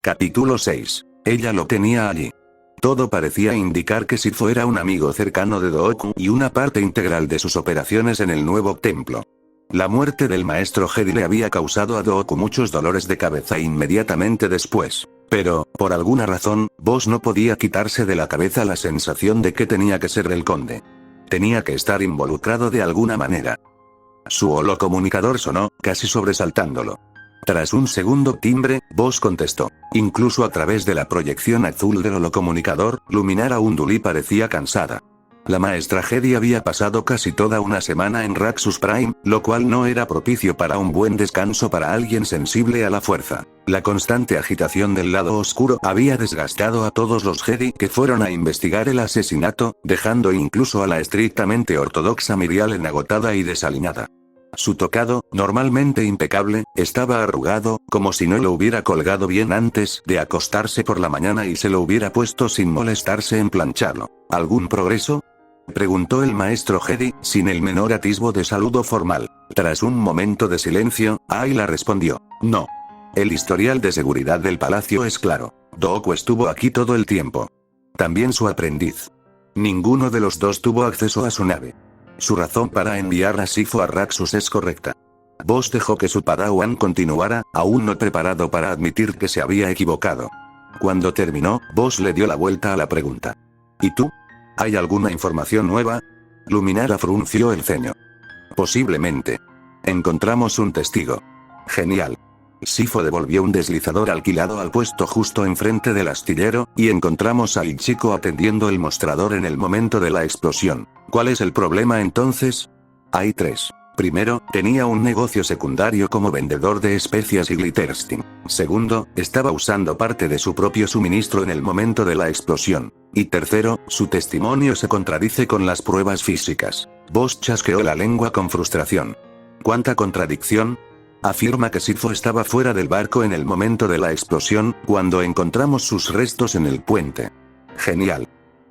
Capítulo 6. Ella lo tenía allí. Todo parecía indicar que Sifo era un amigo cercano de Dooku y una parte integral de sus operaciones en el nuevo templo. La muerte del maestro Jedi le había causado a Dooku muchos dolores de cabeza inmediatamente después. Pero, por alguna razón, Boss no podía quitarse de la cabeza la sensación de que tenía que ser el conde. Tenía que estar involucrado de alguna manera. Su holocomunicador sonó, casi sobresaltándolo. Tras un segundo timbre, Boss contestó. Incluso a través de la proyección azul del holocomunicador, Luminara Unduli parecía cansada. La maestra Jedi había pasado casi toda una semana en Raxus Prime, lo cual no era propicio para un buen descanso para alguien sensible a la fuerza. La constante agitación del lado oscuro había desgastado a todos los Jedi que fueron a investigar el asesinato, dejando incluso a la estrictamente ortodoxa Mirialen agotada y desaliñada. Su tocado, normalmente impecable, estaba arrugado, como si no lo hubiera colgado bien antes de acostarse por la mañana y se lo hubiera puesto sin molestarse en plancharlo. ¿Algún progreso?, preguntó el maestro Jedi, sin el menor atisbo de saludo formal. Tras un momento de silencio, Ayla respondió. No. El historial de seguridad del palacio es claro. Dooku estuvo aquí todo el tiempo. También su aprendiz. Ninguno de los dos tuvo acceso a su nave. Su razón para enviar a Sifo a Raxus es correcta. Boss dejó que su padawan continuara, aún no preparado para admitir que se había equivocado. Cuando terminó, Boss le dio la vuelta a la pregunta. ¿Y tú? ¿Hay alguna información nueva? Luminara frunció el ceño. Posiblemente. Encontramos un testigo. Genial. Sifo devolvió un deslizador alquilado al puesto justo enfrente del astillero, y encontramos al chico atendiendo el mostrador en el momento de la explosión. ¿Cuál es el problema entonces? Hay tres. Primero, tenía un negocio secundario como vendedor de especias y glitterstim. Segundo, estaba usando parte de su propio suministro en el momento de la explosión. Y tercero, su testimonio se contradice con las pruebas físicas. Boss chasqueó la lengua con frustración. ¿Cuánta contradicción? Afirma que Sifo estaba fuera del barco en el momento de la explosión, cuando encontramos sus restos en el puente. Genial.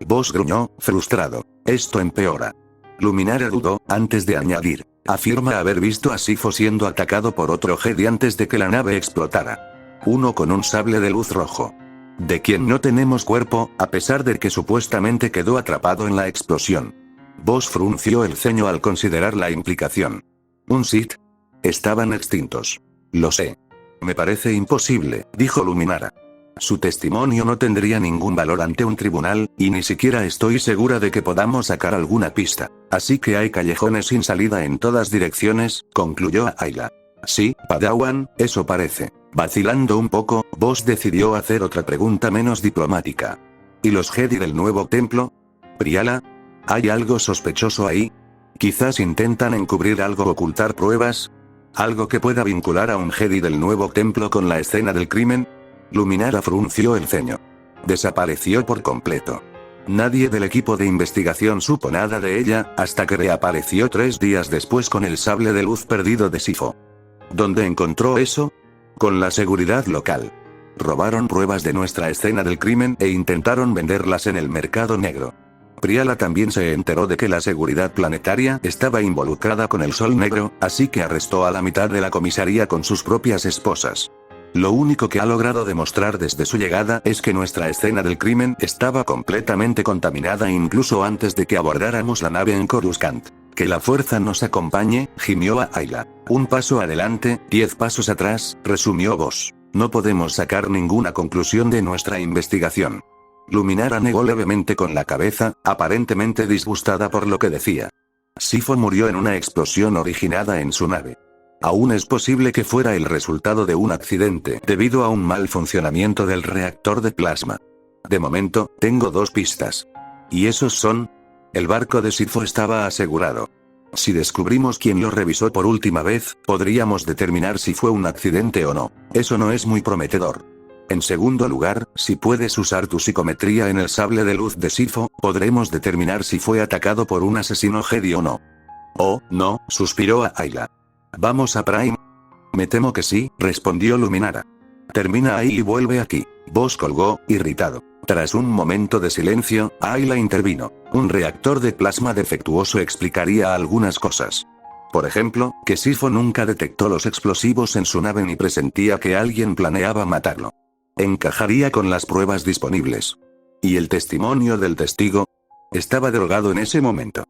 Boss gruñó, frustrado. Esto empeora. Luminara dudó, antes de añadir. Afirma haber visto a Sifo siendo atacado por otro Jedi antes de que la nave explotara. Uno con un sable de luz rojo. De quien no tenemos cuerpo, a pesar de que supuestamente quedó atrapado en la explosión. Boss frunció el ceño al considerar la implicación. ¿Un Sith? Estaban extintos. Lo sé. Me parece imposible, dijo Luminara. Su testimonio no tendría ningún valor ante un tribunal, y ni siquiera estoy segura de que podamos sacar alguna pista. Así que hay callejones sin salida en todas direcciones, concluyó Ayla. Sí, Padawan, eso parece. Vacilando un poco, Boss decidió hacer otra pregunta menos diplomática. ¿Y los Jedi del nuevo templo? Priala, ¿hay algo sospechoso ahí? Quizás intentan encubrir algo o ocultar pruebas. ¿Algo que pueda vincular a un Jedi del nuevo templo con la escena del crimen? Luminara frunció el ceño. Desapareció por completo. Nadie del equipo de investigación supo nada de ella, hasta que reapareció 3 días después con el sable de luz perdido de Sifo. ¿Dónde encontró eso? Con la seguridad local. Robaron pruebas de nuestra escena del crimen e intentaron venderlas en el mercado negro. Priala también se enteró de que la seguridad planetaria estaba involucrada con el Sol Negro, así que arrestó a la mitad de la comisaría con sus propias esposas. Lo único que ha logrado demostrar desde su llegada es que nuestra escena del crimen estaba completamente contaminada incluso antes de que abordáramos la nave en Coruscant. Que la fuerza nos acompañe, gimió a Ayla. Un paso adelante, 10 pasos atrás, resumió Boss. No podemos sacar ninguna conclusión de nuestra investigación. Luminara negó levemente con la cabeza, aparentemente disgustada por lo que decía. Sifo murió en una explosión originada en su nave. Aún es posible que fuera el resultado de un accidente debido a un mal funcionamiento del reactor de plasma. De momento, tengo 2 pistas. ¿Y esos son? El barco de Sifo estaba asegurado. Si descubrimos quién lo revisó por última vez, podríamos determinar si fue un accidente o no. Eso no es muy prometedor. En segundo lugar, si puedes usar tu psicometría en el sable de luz de Sifo, podremos determinar si fue atacado por un asesino Jedi o no. Oh, no, suspiró Ayla. ¿Vamos a Prime? Me temo que sí, respondió Luminara. Termina ahí y vuelve aquí. Boss colgó, irritado. Tras un momento de silencio, Ayla intervino. Un reactor de plasma defectuoso explicaría algunas cosas. Por ejemplo, que Sifo nunca detectó los explosivos en su nave ni presentía que alguien planeaba matarlo. Encajaría con las pruebas disponibles. ¿Y el testimonio del testigo? Estaba drogado en ese momento.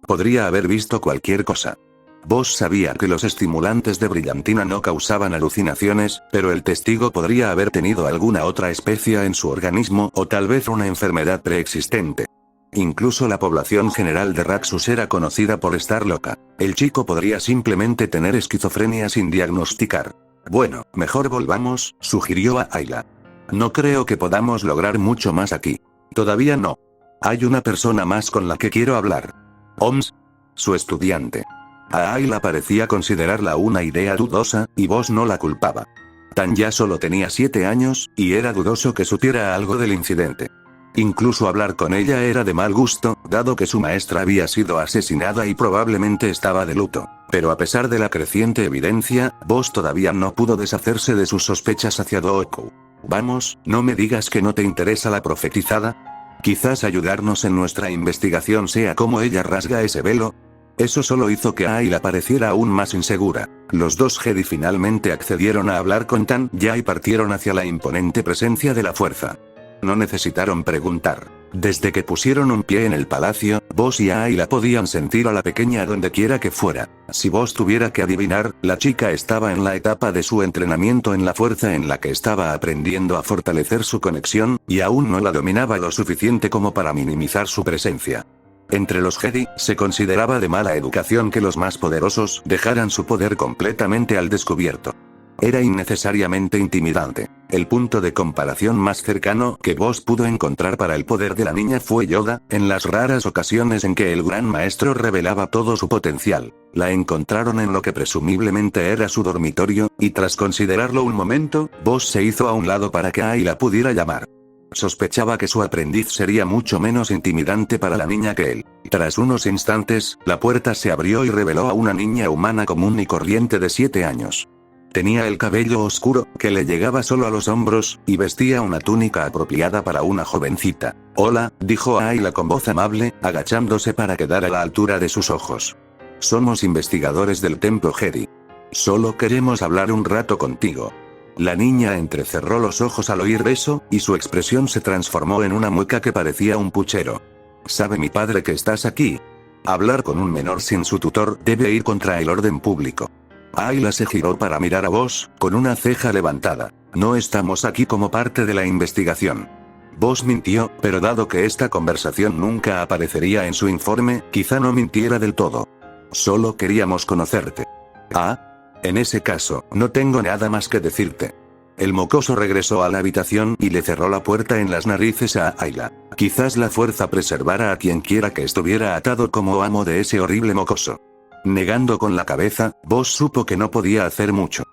Podría haber visto cualquier cosa. Vos sabía que los estimulantes de brillantina no causaban alucinaciones, pero el testigo podría haber tenido alguna otra especia en su organismo o tal vez una enfermedad preexistente. Incluso la población general de Raxus era conocida por estar loca. El chico podría simplemente tener esquizofrenia sin diagnosticar. Bueno, mejor volvamos, sugirió a Ayla. No creo que podamos lograr mucho más aquí. Todavía no. Hay una persona más con la que quiero hablar. Oms. Su estudiante. A Ayla parecía considerarla una idea dudosa, y Vos no la culpaba. Tanya solo tenía 7 años, y era dudoso que supiera algo del incidente. Incluso hablar con ella era de mal gusto, dado que su maestra había sido asesinada y probablemente estaba de luto. Pero a pesar de la creciente evidencia, Vos todavía no pudo deshacerse de sus sospechas hacia Dooku. Vamos, no me digas que no te interesa la profetizada. Quizás ayudarnos en nuestra investigación sea como ella rasga ese velo. Eso solo hizo que Ayla pareciera aún más insegura. Los dos Jedi finalmente accedieron a hablar con Tanya y partieron hacia la imponente presencia de la fuerza. No necesitaron preguntar. Desde que pusieron un pie en el palacio, Vos y Ayla podían sentir a la pequeña donde quiera que fuera. Si Vos tuviera que adivinar, la chica estaba en la etapa de su entrenamiento en la fuerza en la que estaba aprendiendo a fortalecer su conexión, y aún no la dominaba lo suficiente como para minimizar su presencia. Entre los Jedi, se consideraba de mala educación que los más poderosos dejaran su poder completamente al descubierto. Era innecesariamente intimidante. El punto de comparación más cercano que Vos pudo encontrar para el poder de la niña fue Yoda, en las raras ocasiones en que el gran maestro revelaba todo su potencial. La encontraron en lo que presumiblemente era su dormitorio, y tras considerarlo un momento, Vos se hizo a un lado para que Ayla pudiera llamar. Sospechaba que su aprendiz sería mucho menos intimidante para la niña que él. Tras unos instantes, la puerta se abrió y reveló a una niña humana común y corriente de 7 años. Tenía el cabello oscuro, que le llegaba solo a los hombros, y vestía una túnica apropiada para una jovencita. Hola, dijo Ayla con voz amable, agachándose para quedar a la altura de sus ojos. Somos investigadores del templo Jedi. Solo queremos hablar un rato contigo. La niña entrecerró los ojos al oír eso, y su expresión se transformó en una mueca que parecía un puchero. ¿Sabe mi padre que estás aquí? Hablar con un menor sin su tutor debe ir contra el orden público. Ayla se giró para mirar a Vos, con una ceja levantada. No estamos aquí como parte de la investigación. Vos mintió, pero dado que esta conversación nunca aparecería en su informe, quizá no mintiera del todo. Solo queríamos conocerte. Ah. En ese caso, no tengo nada más que decirte. El mocoso regresó a la habitación y le cerró la puerta en las narices a Ayla. Quizás la fuerza preservara a quien quiera que estuviera atado como amo de ese horrible mocoso. Negando con la cabeza, Vos supo que no podía hacer mucho.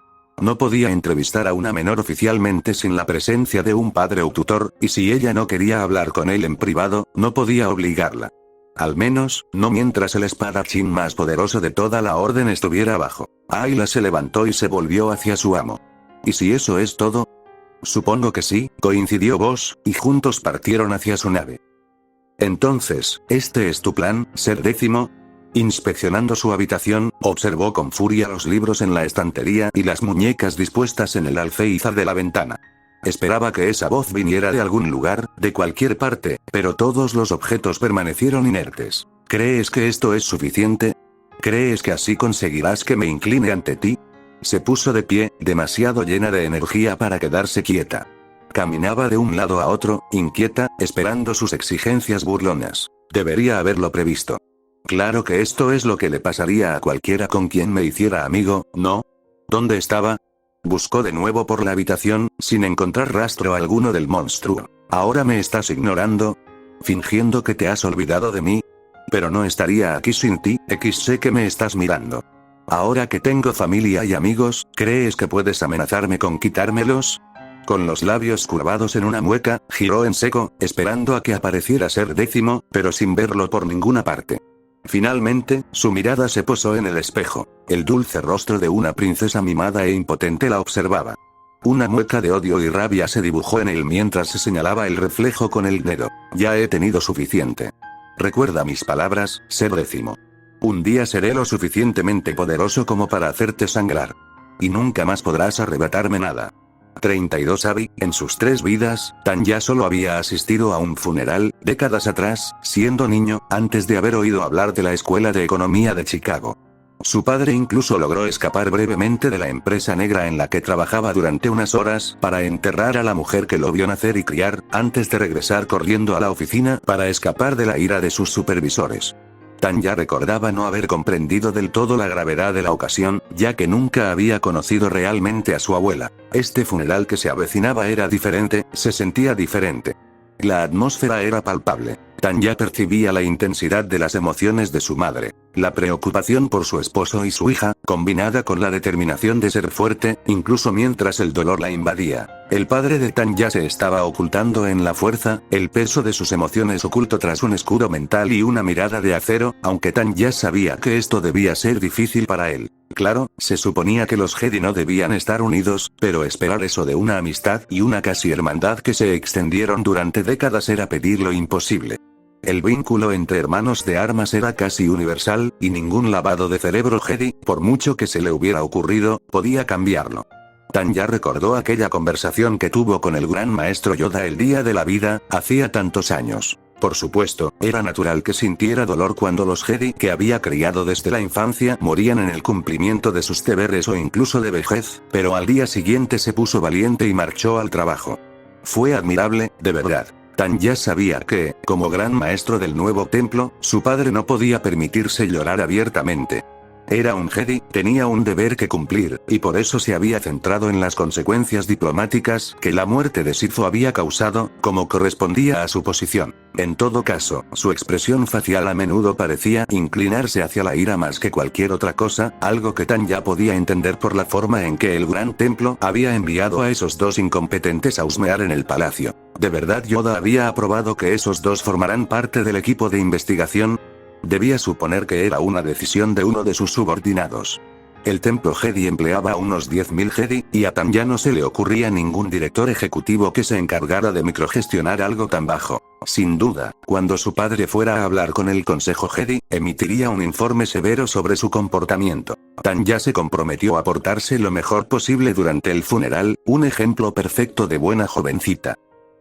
No podía entrevistar a una menor oficialmente sin la presencia de un padre o tutor, y si ella no quería hablar con él en privado, no podía obligarla. Al menos, no mientras el espadachín más poderoso de toda la orden estuviera abajo. Ayla se levantó y se volvió hacia su amo. ¿Y si eso es todo? Supongo que sí, coincidió Vos, y juntos partieron hacia su nave. Entonces, ¿este es tu plan, Ser Décimo? Inspeccionando su habitación, observó con furia los libros en la estantería y las muñecas dispuestas en el alféizar de la ventana. Esperaba que esa voz viniera de algún lugar, de cualquier parte, pero todos los objetos permanecieron inertes. ¿Crees que esto es suficiente? ¿Crees que así conseguirás que me incline ante ti? Se puso de pie, demasiado llena de energía para quedarse quieta. Caminaba de un lado a otro, inquieta, esperando sus exigencias burlonas. Debería haberlo previsto. Claro que esto es lo que le pasaría a cualquiera con quien me hiciera amigo, ¿no? ¿Dónde estaba? Buscó de nuevo por la habitación, sin encontrar rastro alguno del monstruo. ¿Ahora me estás ignorando? ¿Fingiendo que te has olvidado de mí? Pero no estaría aquí sin ti, sé que me estás mirando. Ahora que tengo familia y amigos, ¿crees que puedes amenazarme con quitármelos? Con los labios curvados en una mueca, giró en seco, esperando a que apareciera Ser Décimo, pero sin verlo por ninguna parte. Finalmente, su mirada se posó en el espejo. El dulce rostro de una princesa mimada e impotente la observaba. Una mueca de odio y rabia se dibujó en él mientras se señalaba el reflejo con el dedo. Ya he tenido suficiente. Recuerda mis palabras, Ser Décimo. Un día seré lo suficientemente poderoso como para hacerte sangrar. Y nunca más podrás arrebatarme nada. 32 Abby, en sus 3 vidas, Tanya solo había asistido a un funeral, décadas atrás, siendo niño, antes de haber oído hablar de la Escuela de Economía de Chicago. Su padre incluso logró escapar brevemente de la empresa negra en la que trabajaba durante unas horas, para enterrar a la mujer que lo vio nacer y criar, antes de regresar corriendo a la oficina para escapar de la ira de sus supervisores. Tanya recordaba no haber comprendido del todo la gravedad de la ocasión, ya que nunca había conocido realmente a su abuela. Este funeral que se avecinaba era diferente, se sentía diferente. La atmósfera era palpable. Tanya percibía la intensidad de las emociones de su madre, la preocupación por su esposo y su hija, combinada con la determinación de ser fuerte, incluso mientras el dolor la invadía. El padre de Tanya se estaba ocultando en la fuerza, el peso de sus emociones oculto tras un escudo mental y una mirada de acero, aunque Tanya sabía que esto debía ser difícil para él. Claro, se suponía que los Jedi no debían estar unidos, pero esperar eso de una amistad y una casi hermandad que se extendieron durante décadas era pedir lo imposible. El vínculo entre hermanos de armas era casi universal, y ningún lavado de cerebro Jedi, por mucho que se le hubiera ocurrido, podía cambiarlo. Tanya recordó aquella conversación que tuvo con el gran maestro Yoda el día de la vida, hacía tantos años. Por supuesto, era natural que sintiera dolor cuando los Jedi que había criado desde la infancia morían en el cumplimiento de sus deberes o incluso de vejez, pero al día siguiente se puso valiente y marchó al trabajo. Fue admirable, de verdad. Tanya sabía que, como gran maestro del nuevo templo, su padre no podía permitirse llorar abiertamente. Era un Jedi, tenía un deber que cumplir, y por eso se había centrado en las consecuencias diplomáticas que la muerte de Sifo había causado, como correspondía a su posición. En todo caso, su expresión facial a menudo parecía inclinarse hacia la ira más que cualquier otra cosa, algo que Tanya podía entender por la forma en que el Gran Templo había enviado a esos 2 incompetentes a husmear en el palacio. ¿De verdad Yoda había aprobado que esos 2 formaran parte del equipo de investigación? Debía suponer que era una decisión de uno de sus subordinados. El templo Jedi empleaba a unos 10.000 Jedi, y a Tanya no se le ocurría ningún director ejecutivo que se encargara de microgestionar algo tan bajo. Sin duda, cuando su padre fuera a hablar con el Consejo Jedi, emitiría un informe severo sobre su comportamiento. Tanya se comprometió a portarse lo mejor posible durante el funeral, un ejemplo perfecto de buena jovencita.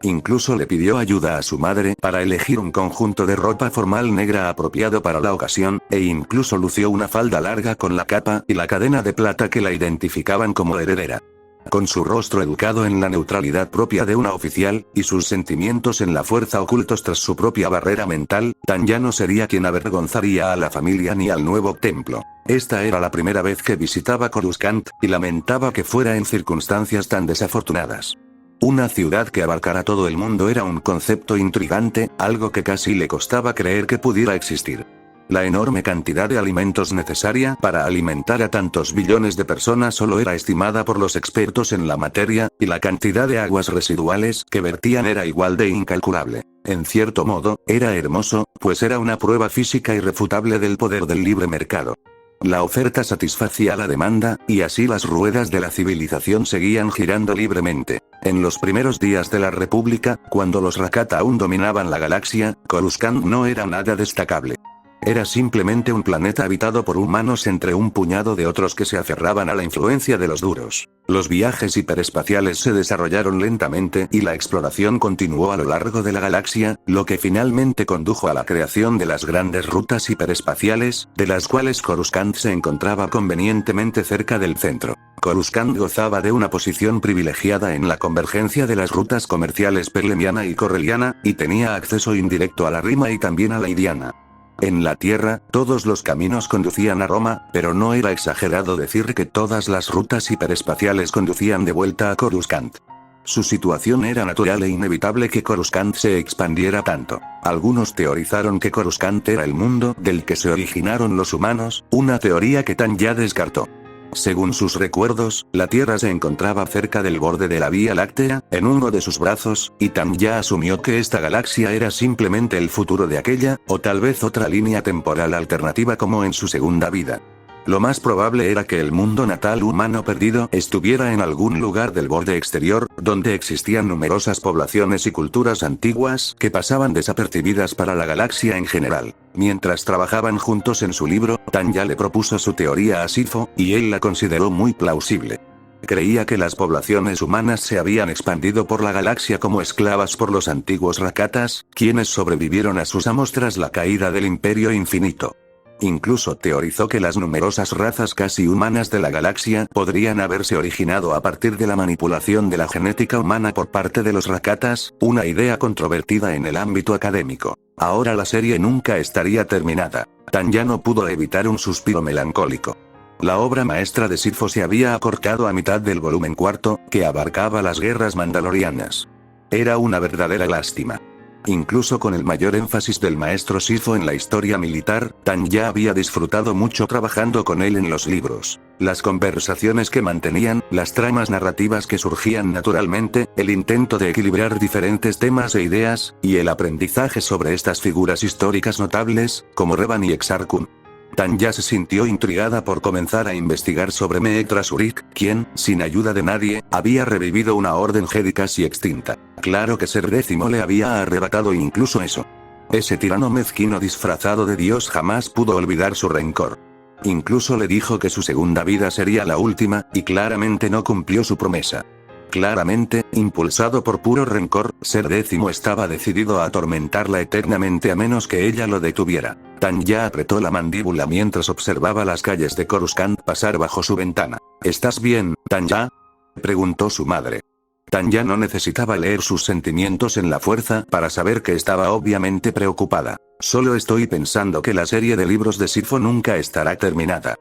Incluso le pidió ayuda a su madre para elegir un conjunto de ropa formal negra apropiado para la ocasión, e incluso lució una falda larga con la capa y la cadena de plata que la identificaban como heredera. Con su rostro educado en la neutralidad propia de una oficial, y sus sentimientos en la fuerza ocultos tras su propia barrera mental, Tanya no sería quien avergonzaría a la familia ni al nuevo templo. Esta era la primera vez que visitaba Coruscant, y lamentaba que fuera en circunstancias tan desafortunadas. Una ciudad que abarcara todo el mundo era un concepto intrigante, algo que casi le costaba creer que pudiera existir. La enorme cantidad de alimentos necesaria para alimentar a tantos billones de personas solo era estimada por los expertos en la materia, y la cantidad de aguas residuales que vertían era igual de incalculable. En cierto modo, era hermoso, pues era una prueba física irrefutable del poder del libre mercado. La oferta satisfacía la demanda, y así las ruedas de la civilización seguían girando libremente. En los primeros días de la República, cuando los Rakata aún dominaban la galaxia, Coruscant no era nada destacable. Era simplemente un planeta habitado por humanos entre un puñado de otros que se aferraban a la influencia de los duros. Los viajes hiperespaciales se desarrollaron lentamente y la exploración continuó a lo largo de la galaxia, lo que finalmente condujo a la creación de las grandes rutas hiperespaciales, de las cuales Coruscant se encontraba convenientemente cerca del centro. Coruscant gozaba de una posición privilegiada en la convergencia de las rutas comerciales Perlemiana y Corelliana, y tenía acceso indirecto a la Rima y también a la Idiana. En la Tierra, todos los caminos conducían a Roma, pero no era exagerado decir que todas las rutas hiperespaciales conducían de vuelta a Coruscant. Su situación era natural e inevitable que Coruscant se expandiera tanto. Algunos teorizaron que Coruscant era el mundo del que se originaron los humanos, una teoría que Tanya descartó. Según sus recuerdos, la Tierra se encontraba cerca del borde de la Vía Láctea, en uno de sus brazos, y Tanya asumió que esta galaxia era simplemente el futuro de aquella, o tal vez otra línea temporal alternativa como en su segunda vida. Lo más probable era que el mundo natal humano perdido estuviera en algún lugar del borde exterior, donde existían numerosas poblaciones y culturas antiguas que pasaban desapercibidas para la galaxia en general. Mientras trabajaban juntos en su libro, Tanya le propuso su teoría a Sifo, y él la consideró muy plausible. Creía que las poblaciones humanas se habían expandido por la galaxia como esclavas por los antiguos Rakatas, quienes sobrevivieron a sus amos tras la caída del Imperio Infinito. Incluso teorizó que las numerosas razas casi humanas de la galaxia podrían haberse originado a partir de la manipulación de la genética humana por parte de los Rakatas, una idea controvertida en el ámbito académico. Ahora la serie nunca estaría terminada. Tanya no pudo evitar un suspiro melancólico. La obra maestra de Sifo se había acortado a mitad del volumen cuarto, que abarcaba las guerras mandalorianas. Era una verdadera lástima. Incluso con el mayor énfasis del maestro Sifo en la historia militar, Tanya había disfrutado mucho trabajando con él en los libros. Las conversaciones que mantenían, las tramas narrativas que surgían naturalmente, el intento de equilibrar diferentes temas e ideas, y el aprendizaje sobre estas figuras históricas notables, como Revan y Exar Kun. Tanya se sintió intrigada por comenzar a investigar sobre Meetra Surik, quien, sin ayuda de nadie, había revivido una orden Jedi casi extinta. Claro que Ser Décimo le había arrebatado incluso eso. Ese tirano mezquino disfrazado de Dios jamás pudo olvidar su rencor. Incluso le dijo que su segunda vida sería la última, y claramente no cumplió su promesa. Claramente, impulsado por puro rencor, Ser Décimo estaba decidido a atormentarla eternamente a menos que ella lo detuviera. Tanya apretó la mandíbula mientras observaba las calles de Coruscant pasar bajo su ventana. ¿Estás bien, Tanya?, preguntó su madre. Tanya no necesitaba leer sus sentimientos en la fuerza para saber que estaba obviamente preocupada. Solo estoy pensando que la serie de libros de Sifo nunca estará terminada.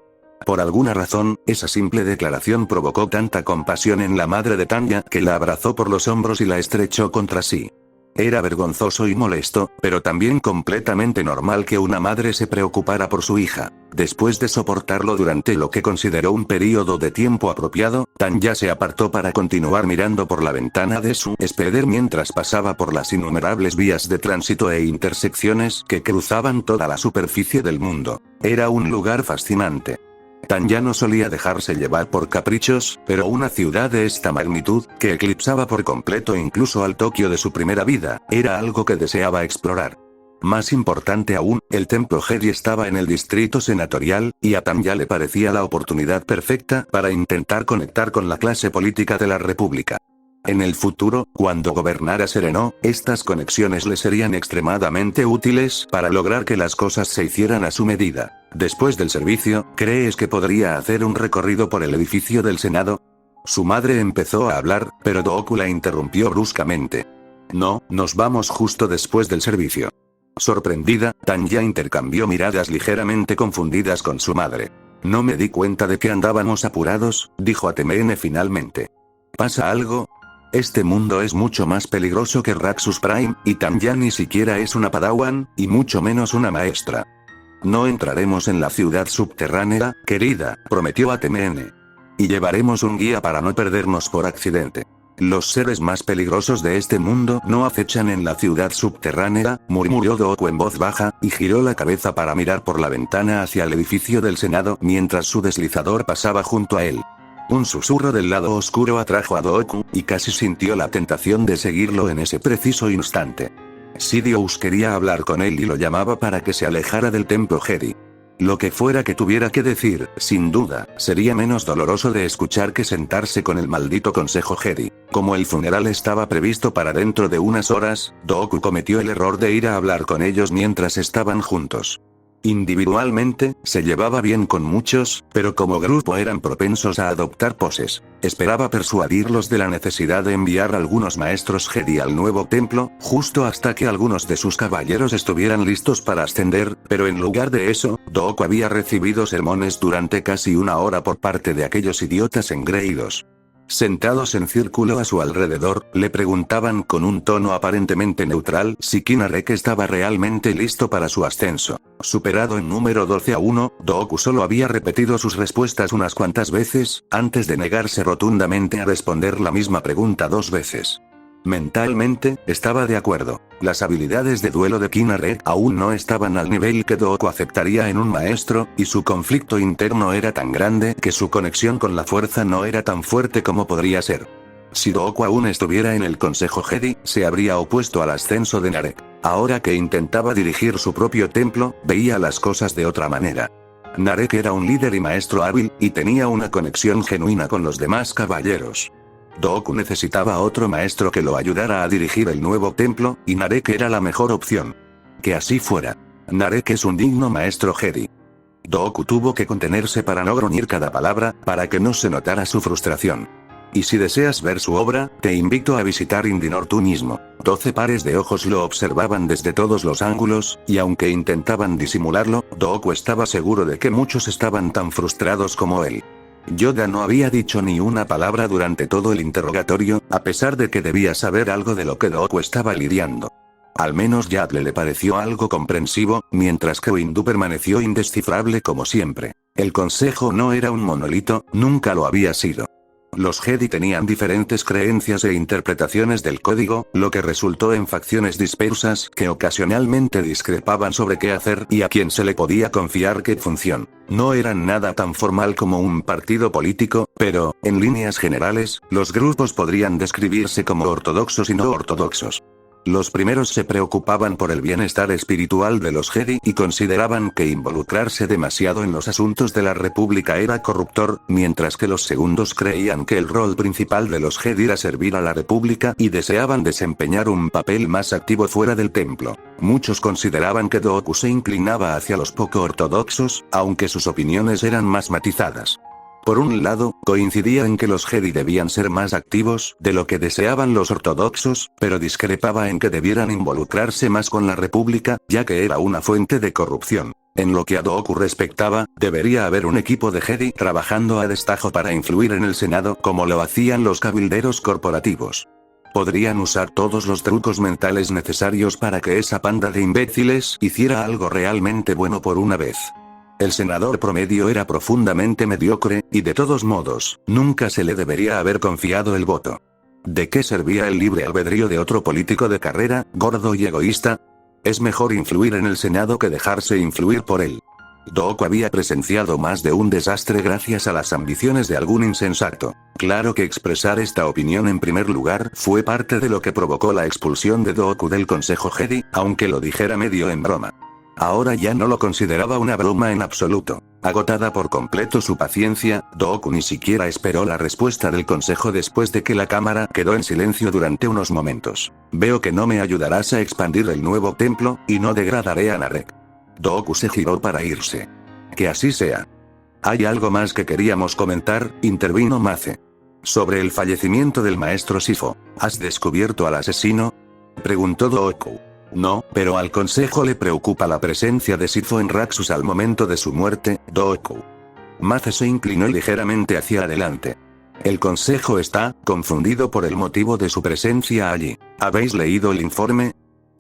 Por alguna razón, esa simple declaración provocó tanta compasión en la madre de Tanya que la abrazó por los hombros y la estrechó contra sí. Era vergonzoso y molesto, pero también completamente normal que una madre se preocupara por su hija. Después de soportarlo durante lo que consideró un período de tiempo apropiado, Tanya se apartó para continuar mirando por la ventana de su Speder mientras pasaba por las innumerables vías de tránsito e intersecciones que cruzaban toda la superficie del mundo. Era un lugar fascinante. Tanya no solía dejarse llevar por caprichos, pero una ciudad de esta magnitud, que eclipsaba por completo incluso al Tokio de su primera vida, era algo que deseaba explorar. Más importante aún, el templo Jedi estaba en el distrito senatorial, y a Tanya le parecía la oportunidad perfecta para intentar conectar con la clase política de la República. En el futuro, cuando gobernara Sereno, estas conexiones le serían extremadamente útiles para lograr que las cosas se hicieran a su medida. Después del servicio, ¿crees que podría hacer un recorrido por el edificio del Senado? Su madre empezó a hablar, pero Dooku la interrumpió bruscamente. No, nos vamos justo después del servicio. Sorprendida, Tanya intercambió miradas ligeramente confundidas con su madre. No me di cuenta de que andábamos apurados, dijo Atemene finalmente. ¿Pasa algo? Este mundo es mucho más peligroso que Raxus Prime, y Tanya ni siquiera es una Padawan, y mucho menos una maestra. No entraremos en la ciudad subterránea, querida, prometió Atemene. Y llevaremos un guía para no perdernos por accidente. Los seres más peligrosos de este mundo no acechan en la ciudad subterránea, murmuró Dooku en voz baja, y giró la cabeza para mirar por la ventana hacia el edificio del Senado mientras su deslizador pasaba junto a él. Un susurro del lado oscuro atrajo a Dooku, y casi sintió la tentación de seguirlo en ese preciso instante. Sidious quería hablar con él y lo llamaba para que se alejara del templo Jedi. Lo que fuera que tuviera que decir, sin duda, sería menos doloroso de escuchar que sentarse con el maldito Consejo Jedi. Como el funeral estaba previsto para dentro de unas horas, Dooku cometió el error de ir a hablar con ellos mientras estaban juntos. Individualmente, se llevaba bien con muchos, pero como grupo eran propensos a adoptar poses. Esperaba persuadirlos de la necesidad de enviar algunos maestros Jedi al nuevo templo, justo hasta que algunos de sus caballeros estuvieran listos para ascender, pero en lugar de eso, Dooku había recibido sermones durante casi una hora por parte de aquellos idiotas engreídos. Sentados en círculo a su alrededor, le preguntaban con un tono aparentemente neutral si Kinarek estaba realmente listo para su ascenso. Superado en número 12-1, Dooku solo había repetido sus respuestas unas cuantas veces, antes de negarse rotundamente a responder la misma pregunta 2 veces. Mentalmente, estaba de acuerdo. Las habilidades de duelo de Kinarek aún no estaban al nivel que Dooku aceptaría en un maestro, y su conflicto interno era tan grande que su conexión con la fuerza no era tan fuerte como podría ser. Si Dooku aún estuviera en el Consejo Jedi, se habría opuesto al ascenso de Narek. Ahora que intentaba dirigir su propio templo, veía las cosas de otra manera. Narek era un líder y maestro hábil, y tenía una conexión genuina con los demás caballeros. Dooku necesitaba otro maestro que lo ayudara a dirigir el nuevo templo, y Narek era la mejor opción. Que así fuera. Narek es un digno maestro Jedi. Dooku tuvo que contenerse para no gruñir cada palabra, para que no se notara su frustración. Y si deseas ver su obra, te invito a visitar Indinor tú mismo. 12 pares de ojos lo observaban desde todos los ángulos, y aunque intentaban disimularlo, Dooku estaba seguro de que muchos estaban tan frustrados como él. Yoda no había dicho ni una palabra durante todo el interrogatorio, a pesar de que debía saber algo de lo que Dooku estaba lidiando. Al menos Yaddle le pareció algo comprensivo, mientras que Windu permaneció indescifrable como siempre. El consejo no era un monolito, nunca lo había sido. Los Jedi tenían diferentes creencias e interpretaciones del código, lo que resultó en facciones dispersas que ocasionalmente discrepaban sobre qué hacer y a quién se le podía confiar qué función. No eran nada tan formal como un partido político, pero, en líneas generales, los grupos podrían describirse como ortodoxos y no ortodoxos. Los primeros se preocupaban por el bienestar espiritual de los Jedi y consideraban que involucrarse demasiado en los asuntos de la República era corruptor, mientras que los segundos creían que el rol principal de los Jedi era servir a la República y deseaban desempeñar un papel más activo fuera del templo. Muchos consideraban que Dooku se inclinaba hacia los poco ortodoxos, aunque sus opiniones eran más matizadas. Por un lado, coincidía en que los Jedi debían ser más activos de lo que deseaban los ortodoxos, pero discrepaba en que debieran involucrarse más con la República, ya que era una fuente de corrupción. En lo que a Dooku respectaba, debería haber un equipo de Jedi trabajando a destajo para influir en el Senado como lo hacían los cabilderos corporativos. Podrían usar todos los trucos mentales necesarios para que esa panda de imbéciles hiciera algo realmente bueno por una vez. El senador promedio era profundamente mediocre, y de todos modos, nunca se le debería haber confiado el voto. ¿De qué servía el libre albedrío de otro político de carrera, gordo y egoísta? Es mejor influir en el Senado que dejarse influir por él. Dooku había presenciado más de un desastre gracias a las ambiciones de algún insensato. Claro que expresar esta opinión en primer lugar fue parte de lo que provocó la expulsión de Dooku del Consejo Jedi, aunque lo dijera medio en broma. Ahora ya no lo consideraba una broma en absoluto. Agotada por completo su paciencia, Dooku ni siquiera esperó la respuesta del consejo después de que la cámara quedó en silencio durante unos momentos. Veo que no me ayudarás a expandir el nuevo templo, y no degradaré a Narek. Dooku se giró para irse. Que así sea. Hay algo más que queríamos comentar, intervino Mace. Sobre el fallecimiento del maestro Sifo. ¿Has descubierto al asesino?, preguntó Dooku. No, pero al consejo le preocupa la presencia de Sifo en Raxus al momento de su muerte, Dooku. Mace se inclinó ligeramente hacia adelante. El consejo está confundido por el motivo de su presencia allí. ¿Habéis leído el informe?,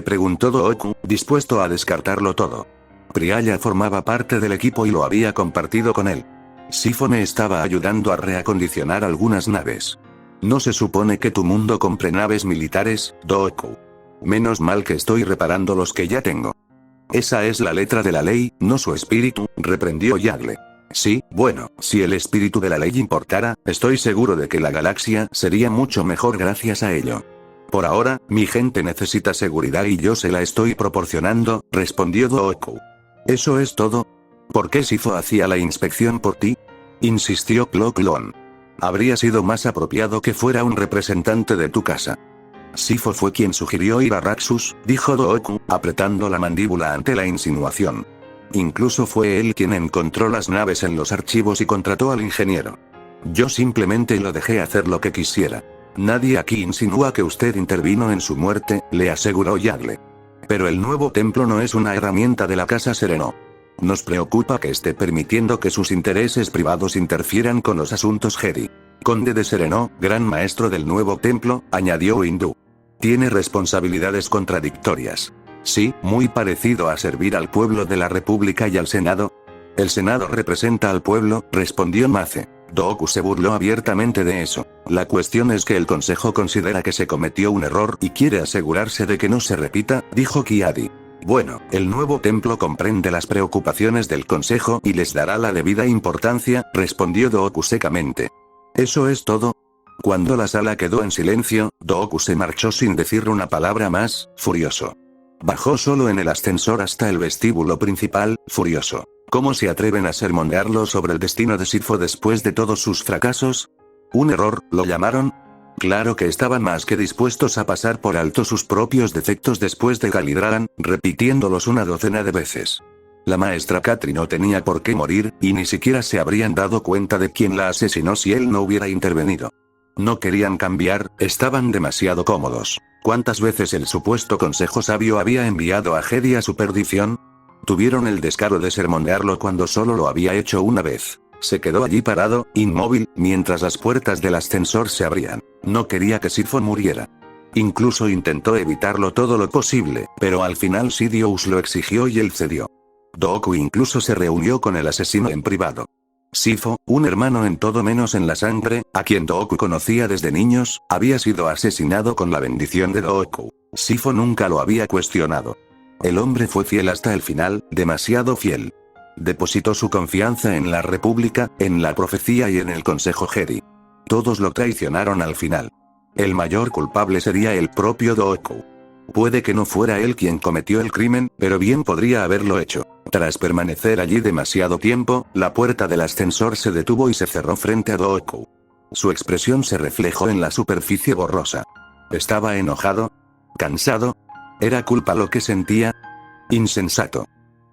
preguntó Dooku, dispuesto a descartarlo todo. Priaya formaba parte del equipo y lo había compartido con él. Sifo me estaba ayudando a reacondicionar algunas naves. ¿No se supone que tu mundo compre naves militares, Dooku? Menos mal que estoy reparando los que ya tengo. Esa es la letra de la ley, no su espíritu, reprendió Yaddle. Sí, bueno, si el espíritu de la ley importara, estoy seguro de que la galaxia sería mucho mejor gracias a ello. Por ahora, mi gente necesita seguridad y yo se la estoy proporcionando, respondió Dooku. ¿Eso es todo? ¿Por qué Sifo hacía la inspección por ti?, insistió Klo Klon. Habría sido más apropiado que fuera un representante de tu casa. Sifo fue quien sugirió ir a Raxus, dijo Dooku, apretando la mandíbula ante la insinuación. Incluso fue él quien encontró las naves en los archivos y contrató al ingeniero. Yo simplemente lo dejé hacer lo que quisiera. Nadie aquí insinúa que usted intervino en su muerte, le aseguró Yaddle. Pero el nuevo templo no es una herramienta de la Casa Serenó. Nos preocupa que esté permitiendo que sus intereses privados interfieran con los asuntos Jedi. Conde de Serenó, gran maestro del nuevo templo, añadió Windu. Tiene responsabilidades contradictorias. Sí, muy parecido a servir al pueblo de la República y al Senado. El Senado representa al pueblo, respondió Mace. Dooku se burló abiertamente de eso. La cuestión es que el Consejo considera que se cometió un error y quiere asegurarse de que no se repita, dijo Kiadi. Bueno, el nuevo templo comprende las preocupaciones del Consejo y les dará la debida importancia, respondió Dooku secamente. ¿Eso es todo? Cuando la sala quedó en silencio, Dooku se marchó sin decir una palabra más, furioso. Bajó solo en el ascensor hasta el vestíbulo principal, furioso. ¿Cómo se atreven a sermonearlo sobre el destino de Sifo después de todos sus fracasos? ¿Un error, lo llamaron? Claro que estaban más que dispuestos a pasar por alto sus propios defectos después de Calidraran, repitiéndolos una docena de veces. La maestra Katri no tenía por qué morir, y ni siquiera se habrían dado cuenta de quién la asesinó si él no hubiera intervenido. No querían cambiar, estaban demasiado cómodos. ¿Cuántas veces el supuesto consejo sabio había enviado a Hedy a su perdición? Tuvieron el descaro de sermonearlo cuando solo lo había hecho una vez. Se quedó allí parado, inmóvil, mientras las puertas del ascensor se abrían. No quería que Sifo muriera. Incluso intentó evitarlo todo lo posible, pero al final Sidious lo exigió y él cedió. Dooku incluso se reunió con el asesino en privado. Sifo, un hermano en todo menos en la sangre, a quien Dooku conocía desde niños, había sido asesinado con la bendición de Dooku. Sifo nunca lo había cuestionado. El hombre fue fiel hasta el final, demasiado fiel. Depositó su confianza en la República, en la profecía y en el Consejo Jedi. Todos lo traicionaron al final. El mayor culpable sería el propio Dooku. Puede que no fuera él quien cometió el crimen, pero bien podría haberlo hecho. Tras permanecer allí demasiado tiempo, la puerta del ascensor se detuvo y se cerró frente a Dooku. Su expresión se reflejó en la superficie borrosa. ¿Estaba enojado? ¿Cansado? ¿Era culpa lo que sentía? Insensato.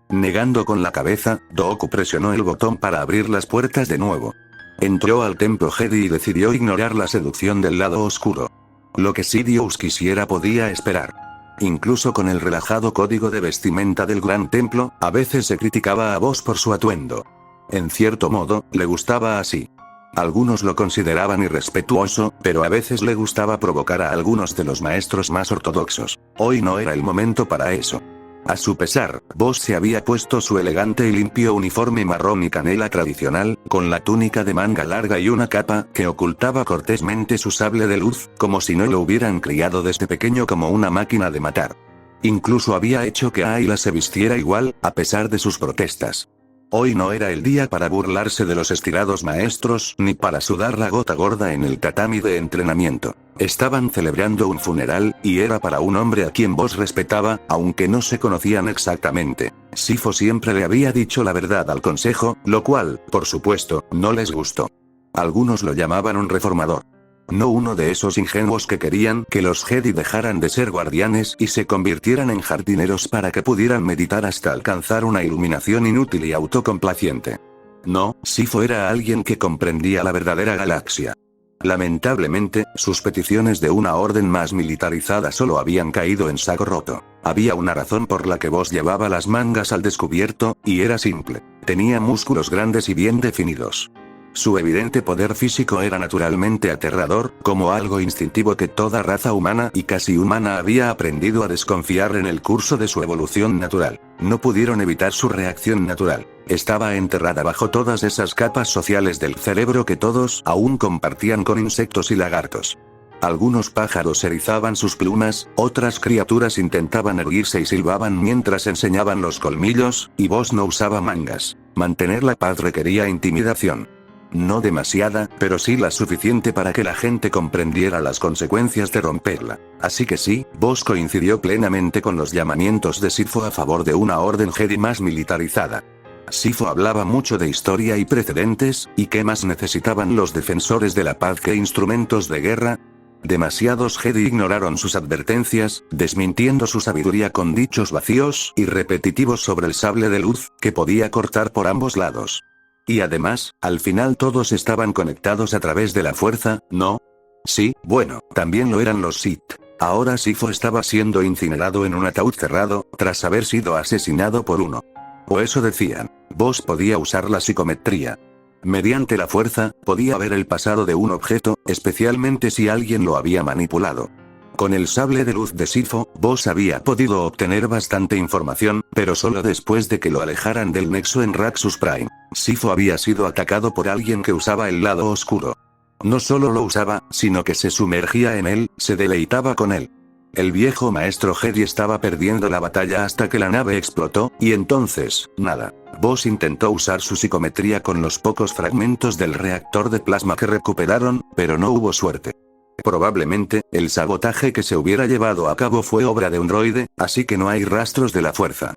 Negando con la cabeza, Dooku presionó el botón para abrir las puertas de nuevo. Entró al templo Jedi y decidió ignorar la seducción del lado oscuro. Lo que Sidious quisiera podía esperar. Incluso con el relajado código de vestimenta del Gran Templo, a veces se criticaba a Boss por su atuendo. En cierto modo, le gustaba así. Algunos lo consideraban irrespetuoso, pero a veces le gustaba provocar a algunos de los maestros más ortodoxos. Hoy no era el momento para eso. A su pesar, Boss se había puesto su elegante y limpio uniforme marrón y canela tradicional, con la túnica de manga larga y una capa que ocultaba cortésmente su sable de luz, como si no lo hubieran criado desde pequeño como una máquina de matar. Incluso había hecho que Ayla se vistiera igual, a pesar de sus protestas. Hoy no era el día para burlarse de los estirados maestros, ni para sudar la gota gorda en el tatami de entrenamiento. Estaban celebrando un funeral, y era para un hombre a quien Boss respetaba, aunque no se conocían exactamente. Sifo siempre le había dicho la verdad al consejo, lo cual, por supuesto, no les gustó. Algunos lo llamaban un reformador. No uno de esos ingenuos que querían que los Jedi dejaran de ser guardianes y se convirtieran en jardineros para que pudieran meditar hasta alcanzar una iluminación inútil y autocomplaciente. No, Sifo era alguien que comprendía la verdadera galaxia. Lamentablemente, sus peticiones de una orden más militarizada solo habían caído en saco roto. Había una razón por la que Boss llevaba las mangas al descubierto, y era simple. Tenía músculos grandes y bien definidos. Su evidente poder físico era naturalmente aterrador, como algo instintivo que toda raza humana y casi humana había aprendido a desconfiar en el curso de su evolución natural. No pudieron evitar su reacción natural. Estaba enterrada bajo todas esas capas sociales del cerebro que todos aún compartían con insectos y lagartos. Algunos pájaros erizaban sus plumas, otras criaturas intentaban erguirse y silbaban mientras enseñaban los colmillos, y Boss no usaba mangas. Mantener la paz requería intimidación. No demasiada, pero sí la suficiente para que la gente comprendiera las consecuencias de romperla. Así que sí, Boss coincidió plenamente con los llamamientos de Sifo a favor de una orden Jedi más militarizada. Sifo hablaba mucho de historia y precedentes, ¿y qué más necesitaban los defensores de la paz que instrumentos de guerra? Demasiados Jedi ignoraron sus advertencias, desmintiendo su sabiduría con dichos vacíos y repetitivos sobre el sable de luz, que podía cortar por ambos lados. Y además, al final todos estaban conectados a través de la fuerza, ¿no? Sí, bueno, también lo eran los Sith. Ahora Sifo estaba siendo incinerado en un ataúd cerrado, tras haber sido asesinado por uno. O eso decían. Boss podía usar la psicometría. Mediante la fuerza, podía ver el pasado de un objeto, especialmente si alguien lo había manipulado. Con el sable de luz de Sifo, Boss había podido obtener bastante información, pero solo después de que lo alejaran del nexo en Raxus Prime. Sifo había sido atacado por alguien que usaba el lado oscuro. No solo lo usaba, sino que se sumergía en él, se deleitaba con él. El viejo maestro Jedi estaba perdiendo la batalla hasta que la nave explotó, y entonces, nada. Boss intentó usar su psicometría con los pocos fragmentos del reactor de plasma que recuperaron, pero no hubo suerte. Probablemente, el sabotaje que se hubiera llevado a cabo fue obra de un droide, así que no hay rastros de la fuerza.